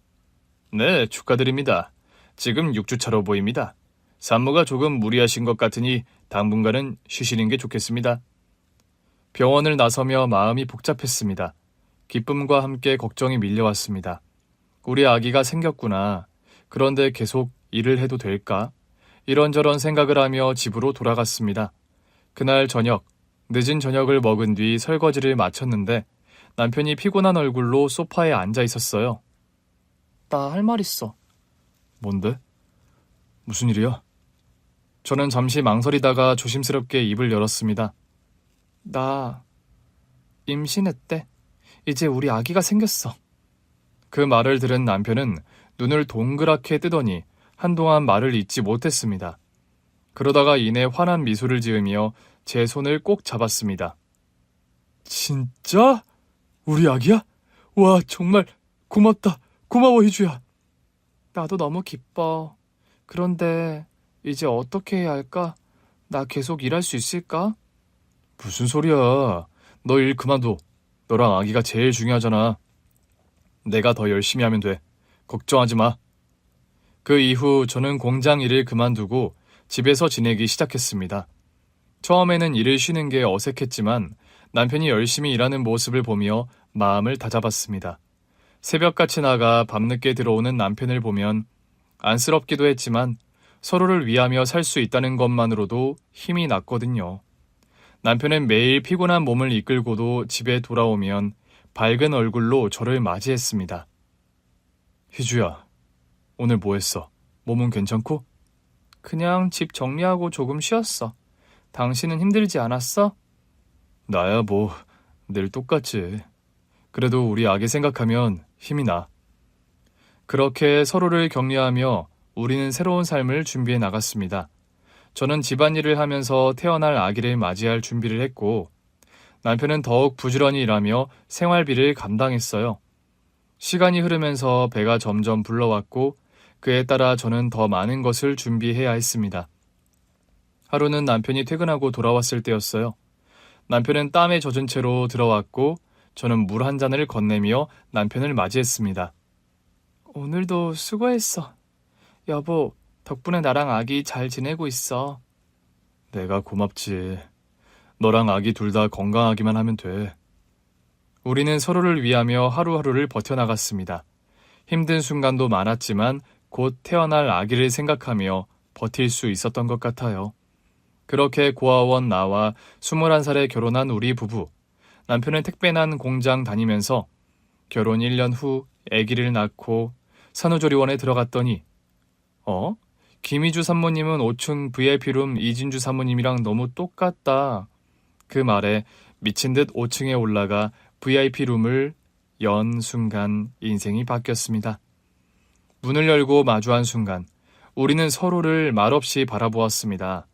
Speaker 1: 네, 축하드립니다. 지금 6주차로 보입니다. 산모가 조금 무리하신 것 같으니 당분간은 쉬시는 게 좋겠습니다. 병원을 나서며 마음이 복잡했습니다. 기쁨과 함께 걱정이 밀려왔습니다. 우리 아기가 생겼구나. 그런데 계속 일을 해도 될까? 이런저런 생각을 하며 집으로 돌아갔습니다. 그날 저녁, 늦은 저녁을 먹은 뒤 설거지를 마쳤는데 남편이 피곤한 얼굴로 소파에 앉아 있었어요.
Speaker 2: 나 할 말 있어.
Speaker 1: 뭔데? 무슨 일이야? 저는 잠시 망설이다가 조심스럽게 입을 열었습니다.
Speaker 2: 나 임신했대. 이제 우리 아기가 생겼어.
Speaker 1: 그 말을 들은 남편은 눈을 동그랗게 뜨더니 한동안 말을 잇지 못했습니다. 그러다가 이내 환한 미소를 지으며 제 손을 꼭 잡았습니다. 진짜? 우리 아기야? 와, 정말 고맙다. 고마워, 희주야.
Speaker 2: 나도 너무 기뻐. 그런데 이제 어떻게 해야 할까? 나 계속 일할 수 있을까?
Speaker 1: 무슨 소리야. 너 일 그만둬. 너랑 아기가 제일 중요하잖아. 내가 더 열심히 하면 돼. 걱정하지 마. 그 이후 저는 공장 일을 그만두고 집에서 지내기 시작했습니다. 처음에는 일을 쉬는 게 어색했지만 남편이 열심히 일하는 모습을 보며 마음을 다잡았습니다. 새벽같이 나가 밤늦게 들어오는 남편을 보면 안쓰럽기도 했지만 서로를 위하며 살 수 있다는 것만으로도 힘이 났거든요. 남편은 매일 피곤한 몸을 이끌고도 집에 돌아오면 밝은 얼굴로 저를 맞이했습니다. 희주야, 오늘 뭐 했어? 몸은 괜찮고?
Speaker 2: 그냥 집 정리하고 조금 쉬었어. 당신은 힘들지 않았어?
Speaker 1: 나야 뭐 늘 똑같지. 그래도 우리 아기 생각하면 힘이 나. 그렇게 서로를 격려하며 우리는 새로운 삶을 준비해 나갔습니다. 저는 집안일을 하면서 태어날 아기를 맞이할 준비를 했고 남편은 더욱 부지런히 일하며 생활비를 감당했어요. 시간이 흐르면서 배가 점점 불러왔고 그에 따라 저는 더 많은 것을 준비해야 했습니다. 하루는 남편이 퇴근하고 돌아왔을 때였어요. 남편은 땀에 젖은 채로 들어왔고 저는 물 한 잔을 건네며 남편을 맞이했습니다.
Speaker 2: 오늘도 수고했어. 여보, 덕분에 나랑 아기 잘 지내고 있어.
Speaker 1: 내가 고맙지. 너랑 아기 둘 다 건강하기만 하면 돼. 우리는 서로를 위하며 하루하루를 버텨나갔습니다. 힘든 순간도 많았지만 곧 태어날 아기를 생각하며 버틸 수 있었던 것 같아요. 그렇게 고아원 나와 21살에 결혼한 우리 부부. 남편은 택배난 공장 다니면서 결혼 1년 후 아기를 낳고 산후조리원에 들어갔더니 김희주 산모님은 5층 VIP룸 이진주 사모님이랑 너무 똑같다. 그 말에 미친 듯 5층에 올라가 VIP룸을 연 순간 인생이 바뀌었습니다. 문을 열고 마주한 순간 우리는 서로를 말없이 바라보았습니다.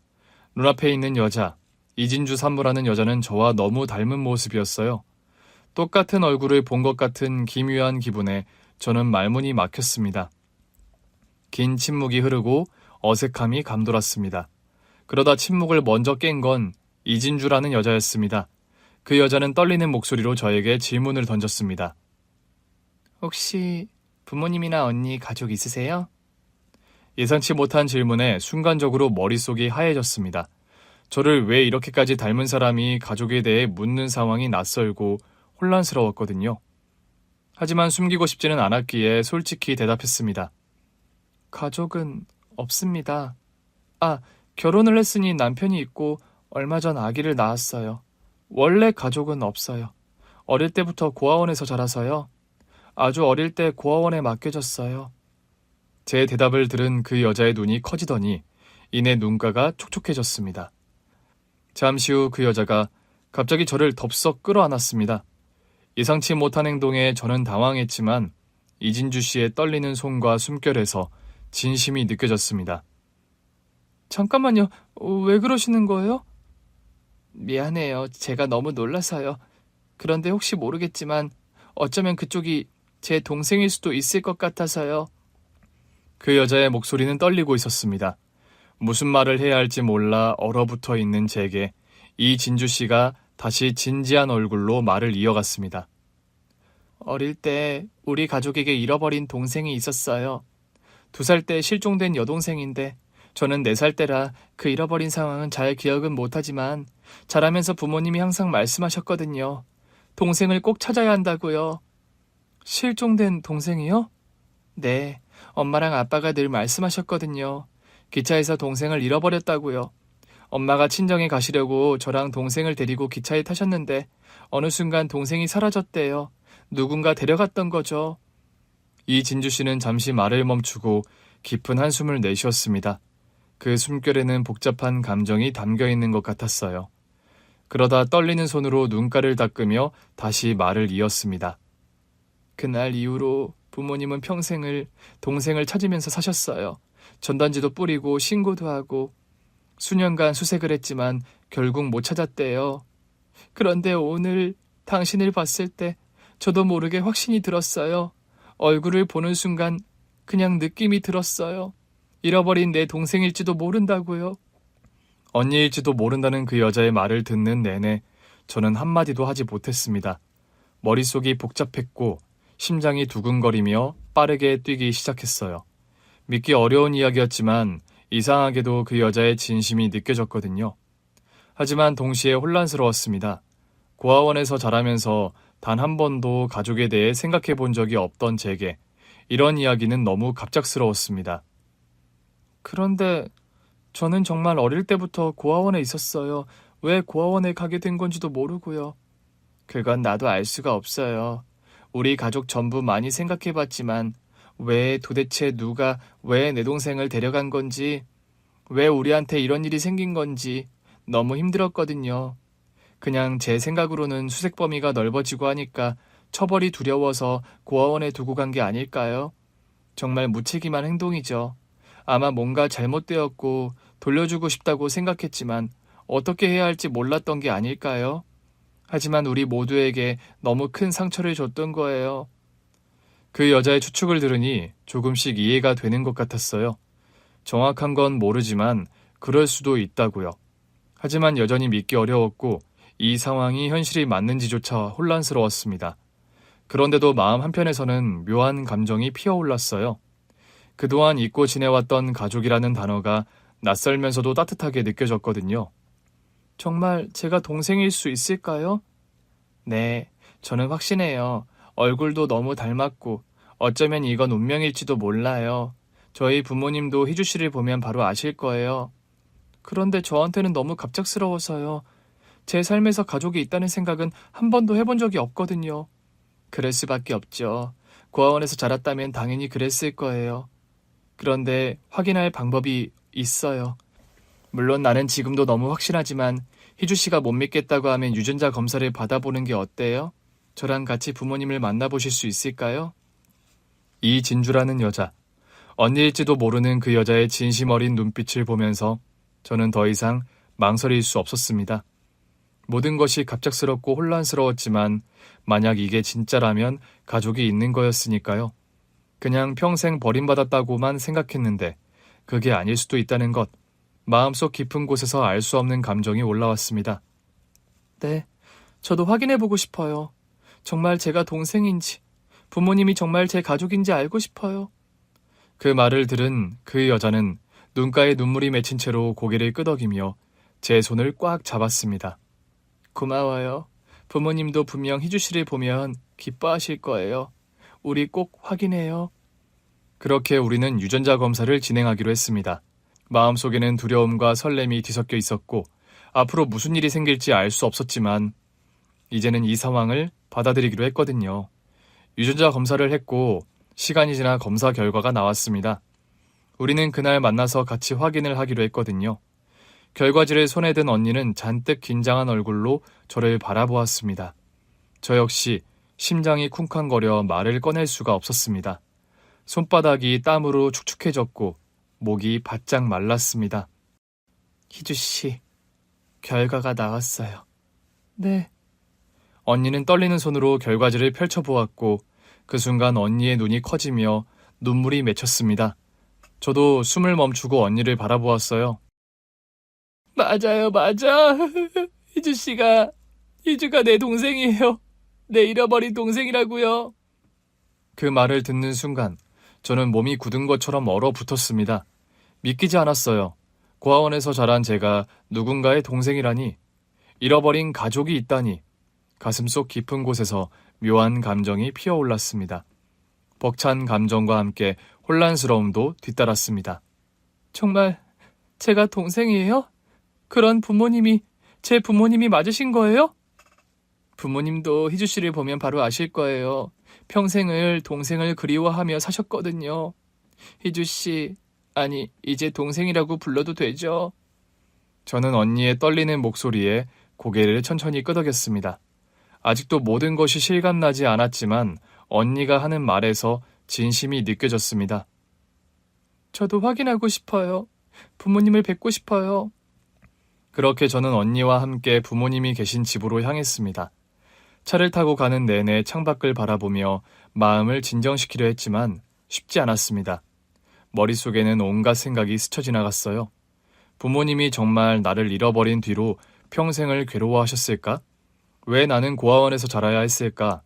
Speaker 1: 눈앞에 있는 여자, 이진주 산모라는 여자는 저와 너무 닮은 모습이었어요. 똑같은 얼굴을 본 것 같은 기묘한 기분에 저는 말문이 막혔습니다. 긴 침묵이 흐르고 어색함이 감돌았습니다. 그러다 침묵을 먼저 깬 건 이진주라는 여자였습니다. 그 여자는 떨리는 목소리로 저에게 질문을 던졌습니다.
Speaker 2: 혹시 부모님이나 언니 가족 있으세요?
Speaker 1: 예상치 못한 질문에 순간적으로 머릿속이 하얘졌습니다. 저를 왜 이렇게까지 닮은 사람이 가족에 대해 묻는 상황이 낯설고 혼란스러웠거든요. 하지만 숨기고 싶지는 않았기에 솔직히 대답했습니다.
Speaker 2: 가족은 없습니다. 결혼을 했으니 남편이 있고 얼마 전 아기를 낳았어요. 원래 가족은 없어요. 어릴 때부터 고아원에서 자라서요. 아주 어릴 때 고아원에 맡겨졌어요.
Speaker 1: 제 대답을 들은 그 여자의 눈이 커지더니 이내 눈가가 촉촉해졌습니다. 잠시 후 그 여자가 갑자기 저를 덥석 끌어안았습니다. 예상치 못한 행동에 저는 당황했지만 이진주 씨의 떨리는 손과 숨결에서 진심이 느껴졌습니다.
Speaker 2: 잠깐만요. 왜 그러시는 거예요? 미안해요. 제가 너무 놀라서요. 그런데 혹시 모르겠지만 어쩌면 그쪽이 제 동생일 수도 있을 것 같아서요.
Speaker 1: 그 여자의 목소리는 떨리고 있었습니다. 무슨 말을 해야 할지 몰라 얼어붙어 있는 제게 이진주 씨가 다시 진지한 얼굴로 말을 이어갔습니다.
Speaker 2: 어릴 때 우리 가족에게 잃어버린 동생이 있었어요. 2살 때 실종된 여동생인데 저는 4살 때라 그 잃어버린 상황은 잘 기억은 못하지만 자라면서 부모님이 항상 말씀하셨거든요. 동생을 꼭 찾아야 한다고요. 실종된 동생이요? 네, 엄마랑 아빠가 늘 말씀하셨거든요. 기차에서 동생을 잃어버렸다고요. 엄마가 친정에 가시려고 저랑 동생을 데리고 기차에 타셨는데 어느 순간 동생이 사라졌대요. 누군가 데려갔던 거죠.
Speaker 1: 이진주 씨는 잠시 말을 멈추고 깊은 한숨을 내쉬었습니다. 그 숨결에는 복잡한 감정이 담겨 있는 것 같았어요. 그러다 떨리는 손으로 눈가를 닦으며 다시 말을 이었습니다.
Speaker 2: 그날 이후로 부모님은 평생을 동생을 찾으면서 사셨어요. 전단지도 뿌리고 신고도 하고 수년간 수색을 했지만 결국 못 찾았대요. 그런데 오늘 당신을 봤을 때 저도 모르게 확신이 들었어요. 얼굴을 보는 순간 그냥 느낌이 들었어요. 잃어버린 내 동생일지도 모른다고요.
Speaker 1: 언니일지도 모른다는 그 여자의 말을 듣는 내내 저는 한마디도 하지 못했습니다. 머릿속이 복잡했고 심장이 두근거리며 빠르게 뛰기 시작했어요. 믿기 어려운 이야기였지만 이상하게도 그 여자의 진심이 느껴졌거든요. 하지만 동시에 혼란스러웠습니다. 고아원에서 자라면서 단 한 번도 가족에 대해 생각해 본 적이 없던 제게 이런 이야기는 너무 갑작스러웠습니다.
Speaker 2: 그런데 저는 정말 어릴 때부터 고아원에 있었어요. 왜 고아원에 가게 된 건지도 모르고요. 그건 나도 알 수가 없어요. 우리 가족 전부 많이 생각해봤지만 왜 도대체 누가 왜 내 동생을 데려간 건지, 왜 우리한테 이런 일이 생긴 건지 너무 힘들었거든요. 그냥 제 생각으로는 수색 범위가 넓어지고 하니까 처벌이 두려워서 고아원에 두고 간 게 아닐까요? 정말 무책임한 행동이죠. 아마 뭔가 잘못되었고 돌려주고 싶다고 생각했지만 어떻게 해야 할지 몰랐던 게 아닐까요? 하지만 우리 모두에게 너무 큰 상처를 줬던 거예요.
Speaker 1: 그 여자의 추측을 들으니 조금씩 이해가 되는 것 같았어요. 정확한 건 모르지만 그럴 수도 있다고요. 하지만 여전히 믿기 어려웠고 이 상황이 현실이 맞는지조차 혼란스러웠습니다. 그런데도 마음 한편에서는 묘한 감정이 피어올랐어요. 그동안 잊고 지내왔던 가족이라는 단어가 낯설면서도 따뜻하게 느껴졌거든요.
Speaker 2: 정말 제가 동생일 수 있을까요? 네, 저는 확신해요. 얼굴도 너무 닮았고 어쩌면 이건 운명일지도 몰라요. 저희 부모님도 희주 씨를 보면 바로 아실 거예요. 그런데 저한테는 너무 갑작스러워서요. 제 삶에서 가족이 있다는 생각은 한 번도 해본 적이 없거든요. 그럴 수밖에 없죠. 고아원에서 자랐다면 당연히 그랬을 거예요. 그런데 확인할 방법이 있어요. 물론 나는 지금도 너무 확신하지만 희주 씨가 못 믿겠다고 하면 유전자 검사를 받아보는 게 어때요? 저랑 같이 부모님을 만나보실 수 있을까요?
Speaker 1: 이진주라는 여자, 언니일지도 모르는 그 여자의 진심 어린 눈빛을 보면서 저는 더 이상 망설일 수 없었습니다. 모든 것이 갑작스럽고 혼란스러웠지만 만약 이게 진짜라면 가족이 있는 거였으니까요. 그냥 평생 버림받았다고만 생각했는데 그게 아닐 수도 있다는 것, 마음속 깊은 곳에서 알 수 없는 감정이 올라왔습니다.
Speaker 2: 네, 저도 확인해보고 싶어요. 정말 제가 동생인지, 부모님이 정말 제 가족인지 알고 싶어요.
Speaker 1: 그 말을 들은 그 여자는 눈가에 눈물이 맺힌 채로 고개를 끄덕이며 제 손을 꽉 잡았습니다.
Speaker 2: 고마워요. 부모님도 분명 희주 씨를 보면 기뻐하실 거예요. 우리 꼭 확인해요.
Speaker 1: 그렇게 우리는 유전자 검사를 진행하기로 했습니다. 마음속에는 두려움과 설렘이 뒤섞여 있었고 앞으로 무슨 일이 생길지 알 수 없었지만 이제는 이 상황을 받아들이기로 했거든요. 유전자 검사를 했고 시간이 지나 검사 결과가 나왔습니다. 우리는 그날 만나서 같이 확인을 하기로 했거든요. 결과지를 손에 든 언니는 잔뜩 긴장한 얼굴로 저를 바라보았습니다. 저 역시 심장이 쿵쾅거려 말을 꺼낼 수가 없었습니다. 손바닥이 땀으로 축축해졌고 목이 바짝 말랐습니다.
Speaker 2: 희주 씨, 결과가 나왔어요. 네.
Speaker 1: 언니는 떨리는 손으로 결과지를 펼쳐보았고 그 순간 언니의 눈이 커지며 눈물이 맺혔습니다. 저도 숨을 멈추고 언니를 바라보았어요.
Speaker 2: 맞아요, 맞아. 희주가 내 동생이에요. 내 잃어버린 동생이라고요.
Speaker 1: 그 말을 듣는 순간 저는 몸이 굳은 것처럼 얼어붙었습니다. 믿기지 않았어요. 고아원에서 자란 제가 누군가의 동생이라니, 잃어버린 가족이 있다니, 가슴속 깊은 곳에서 묘한 감정이 피어올랐습니다. 벅찬 감정과 함께 혼란스러움도 뒤따랐습니다.
Speaker 2: 정말 제가 동생이에요? 그런 부모님이 제 부모님이 맞으신 거예요? 부모님도 희주 씨를 보면 바로 아실 거예요. 평생을 동생을 그리워하며 사셨거든요. 희주 씨, 아니, 이제 동생이라고 불러도 되죠? 저는 언니의 떨리는 목소리에 고개를 천천히 끄덕였습니다. 아직도 모든 것이 실감나지 않았지만 언니가 하는 말에서 진심이 느껴졌습니다. 저도 확인하고 싶어요. 부모님을 뵙고 싶어요. 그렇게 저는 언니와 함께 부모님이 계신 집으로 향했습니다. 차를 타고 가는 내내 창밖을 바라보며 마음을 진정시키려 했지만 쉽지 않았습니다. 머릿속에는 온갖 생각이 스쳐 지나갔어요. 부모님이 정말 나를 잃어버린 뒤로 평생을 괴로워하셨을까? 왜 나는 고아원에서 자라야 했을까?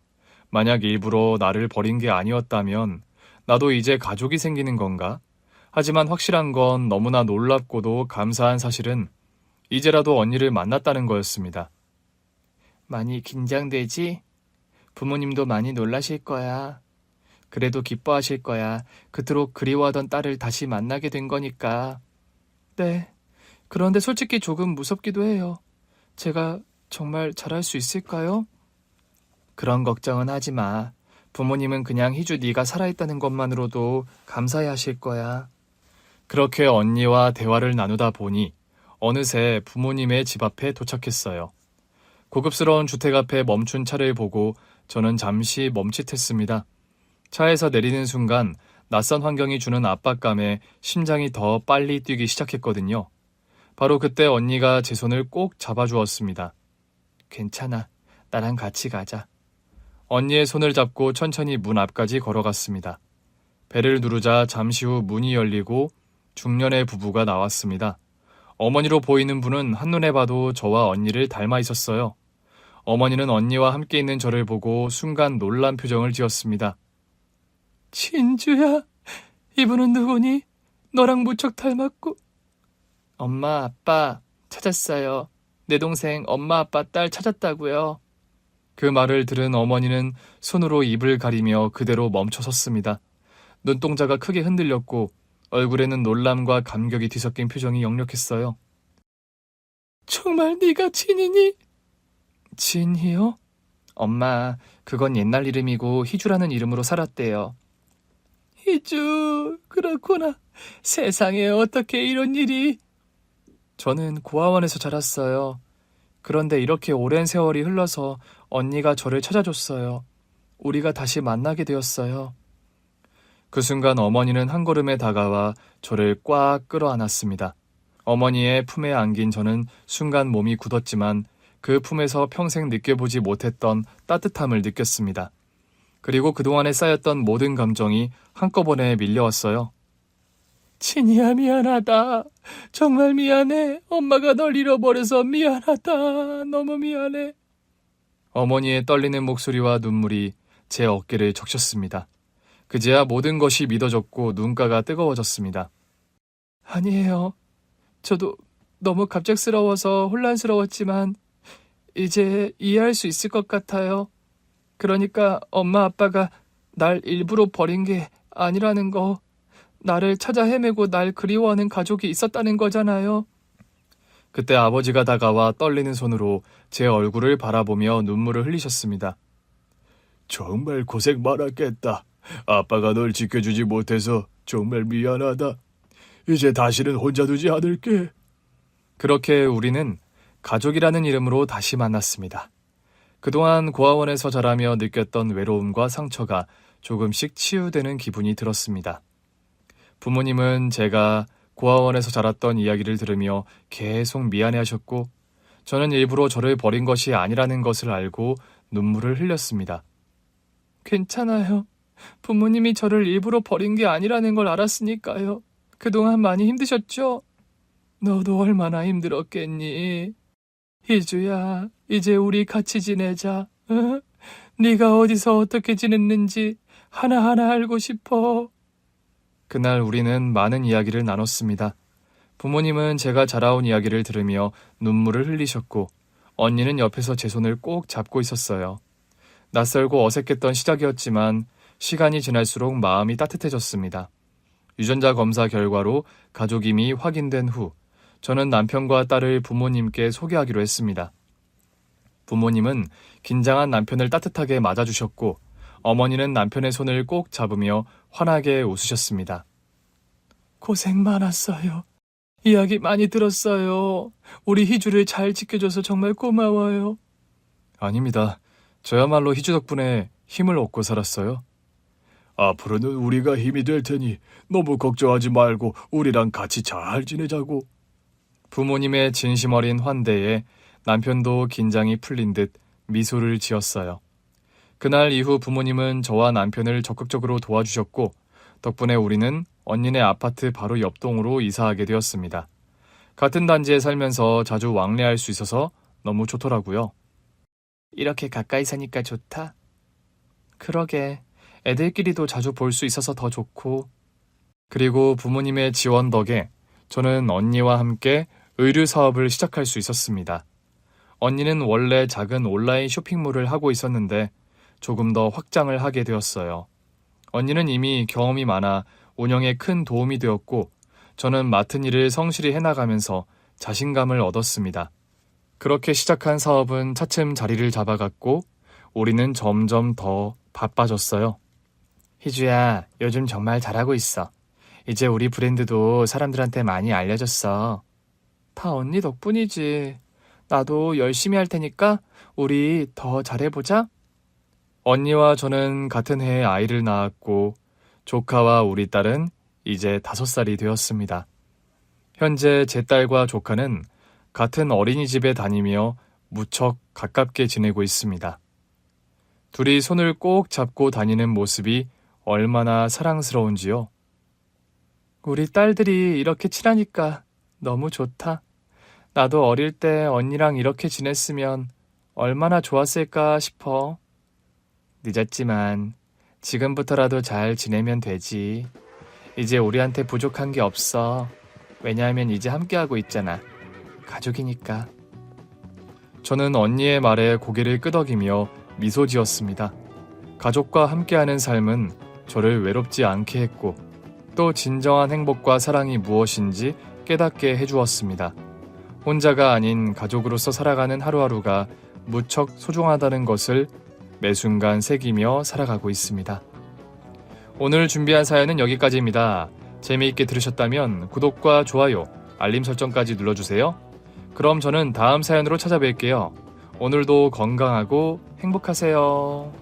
Speaker 2: 만약 일부러 나를 버린 게 아니었다면 나도 이제 가족이 생기는 건가? 하지만 확실한 건 너무나 놀랍고도 감사한 사실은 이제라도 언니를 만났다는 거였습니다. 많이 긴장되지? 부모님도 많이 놀라실 거야. 그래도 기뻐하실 거야. 그토록 그리워하던 딸을 다시 만나게 된 거니까. 네. 그런데 솔직히 조금 무섭기도 해요. 제가 정말 잘할 수 있을까요? 그런 걱정은 하지 마. 부모님은 그냥 희주 네가 살아있다는 것만으로도 감사해 하실 거야. 그렇게 언니와 대화를 나누다 보니 어느새 부모님의 집 앞에 도착했어요. 고급스러운 주택 앞에 멈춘 차를 보고 저는 잠시 멈칫했습니다. 차에서 내리는 순간 낯선 환경이 주는 압박감에 심장이 더 빨리 뛰기 시작했거든요. 바로 그때 언니가 제 손을 꼭 잡아주었습니다. 괜찮아. 나랑 같이 가자. 언니의 손을 잡고 천천히 문 앞까지 걸어갔습니다. 배를 누르자 잠시 후 문이 열리고 중년의 부부가 나왔습니다. 어머니로 보이는 분은 한눈에 봐도 저와 언니를 닮아 있었어요. 어머니는 언니와 함께 있는 저를 보고 순간 놀란 표정을 지었습니다. 진주야, 이분은 누구니? 너랑 무척 닮았고. 엄마, 아빠 찾았어요. 내 동생 엄마, 아빠, 딸 찾았다고요. 그 말을 들은 어머니는 손으로 입을 가리며 그대로 멈춰 섰습니다. 눈동자가 크게 흔들렸고 얼굴에는 놀람과 감격이 뒤섞인 표정이 역력했어요. 정말 네가 진이니? 진이요? 엄마, 그건 옛날 이름이고 희주라는 이름으로 살았대요. 희주, 그렇구나. 세상에 어떻게 이런 일이. 저는 고아원에서 자랐어요. 그런데 이렇게 오랜 세월이 흘러서 언니가 저를 찾아줬어요. 우리가 다시 만나게 되었어요. 그 순간 어머니는 한 걸음에 다가와 저를 꽉 끌어안았습니다. 어머니의 품에 안긴 저는 순간 몸이 굳었지만 그 품에서 평생 느껴보지 못했던 따뜻함을 느꼈습니다. 그리고 그동안에 쌓였던 모든 감정이 한꺼번에 밀려왔어요. 진이야, 미안하다. 정말 미안해. 엄마가 널 잃어버려서 미안하다. 너무 미안해. 어머니의 떨리는 목소리와 눈물이 제 어깨를 적셨습니다. 그제야 모든 것이 믿어졌고 눈가가 뜨거워졌습니다. 아니에요. 저도 너무 갑작스러워서 혼란스러웠지만 이제 이해할 수 있을 것 같아요. 그러니까 엄마 아빠가 날 일부러 버린 게 아니라는 거. 나를 찾아 헤매고 날 그리워하는 가족이 있었다는 거잖아요. 그때 아버지가 다가와 떨리는 손으로 제 얼굴을 바라보며 눈물을 흘리셨습니다. 정말 고생 많았겠다. 아빠가 널 지켜주지 못해서 정말 미안하다. 이제 다시는 혼자 두지 않을게. 그렇게 우리는 가족이라는 이름으로 다시 만났습니다. 그동안 고아원에서 자라며 느꼈던 외로움과 상처가 조금씩 치유되는 기분이 들었습니다. 부모님은 제가 고아원에서 자랐던 이야기를 들으며 계속 미안해하셨고 저는 일부러 저를 버린 것이 아니라는 것을 알고 눈물을 흘렸습니다. 괜찮아요. 부모님이 저를 일부러 버린 게 아니라는 걸 알았으니까요. 그동안 많이 힘드셨죠? 너도 얼마나 힘들었겠니? 희주야, 이제 우리 같이 지내자. 어? 네가 어디서 어떻게 지냈는지 하나하나 알고 싶어. 그날 우리는 많은 이야기를 나눴습니다. 부모님은 제가 자라온 이야기를 들으며 눈물을 흘리셨고 언니는 옆에서 제 손을 꼭 잡고 있었어요. 낯설고 어색했던 시작이었지만 시간이 지날수록 마음이 따뜻해졌습니다. 유전자 검사 결과로 가족임이 확인된 후
Speaker 1: 저는 남편과 딸을 부모님께 소개하기로 했습니다. 부모님은 긴장한 남편을 따뜻하게 맞아주셨고 어머니는 남편의 손을 꼭 잡으며 환하게 웃으셨습니다. 고생 많았어요. 이야기 많이 들었어요. 우리 희주를 잘 지켜줘서 정말 고마워요. 아닙니다. 저야말로 희주 덕분에 힘을 얻고 살았어요. 앞으로는 우리가 힘이 될 테니 너무 걱정하지 말고 우리랑 같이 잘 지내자고. 부모님의 진심 어린 환대에 남편도 긴장이 풀린 듯 미소를 지었어요. 그날 이후 부모님은 저와 남편을 적극적으로 도와주셨고 덕분에 우리는 언니네 아파트 바로 옆 동으로 이사하게 되었습니다. 같은 단지에 살면서 자주 왕래할 수 있어서 너무 좋더라고요. 이렇게 가까이 사니까 좋다. 그러게, 애들끼리도 자주 볼 수 있어서 더 좋고. 그리고 부모님의 지원 덕에 저는 언니와 함께 의류 사업을 시작할 수 있었습니다. 언니는 원래 작은 온라인 쇼핑몰을 하고 있었는데 조금 더 확장을 하게 되었어요. 언니는 이미 경험이 많아 운영에 큰 도움이 되었고 저는 맡은 일을 성실히 해나가면서 자신감을 얻었습니다. 그렇게 시작한 사업은 차츰 자리를 잡아갔고 우리는 점점 더 바빠졌어요. 희주야, 요즘 정말 잘하고 있어. 이제 우리 브랜드도 사람들한테 많이 알려졌어. 다 언니 덕분이지. 나도 열심히 할 테니까 우리 더 잘해보자. 언니와 저는 같은 해에 아이를 낳았고 조카와 우리 딸은 이제 5살이 되었습니다. 현재 제 딸과 조카는 같은 어린이집에 다니며 무척 가깝게 지내고 있습니다. 둘이 손을 꼭 잡고 다니는 모습이 얼마나 사랑스러운지요. 우리 딸들이 이렇게 친하니까 너무 좋다. 나도 어릴 때 언니랑 이렇게 지냈으면 얼마나 좋았을까 싶어. 늦었지만 지금부터라도 잘 지내면 되지. 이제 우리한테 부족한 게 없어. 왜냐하면 이제 함께하고 있잖아. 가족이니까. 저는 언니의 말에 고개를 끄덕이며 미소 지었습니다. 가족과 함께하는 삶은 저를 외롭지 않게 했고 또 진정한 행복과 사랑이 무엇인지 깨닫게 해주었습니다. 혼자가 아닌 가족으로서 살아가는 하루하루가 무척 소중하다는 것을 매 순간 새기며 살아가고 있습니다. 오늘 준비한 사연은 여기까지입니다. 재미있게 들으셨다면 구독과 좋아요, 알림 설정까지 눌러주세요. 그럼 저는 다음 사연으로 찾아뵐게요. 오늘도 건강하고 행복하세요.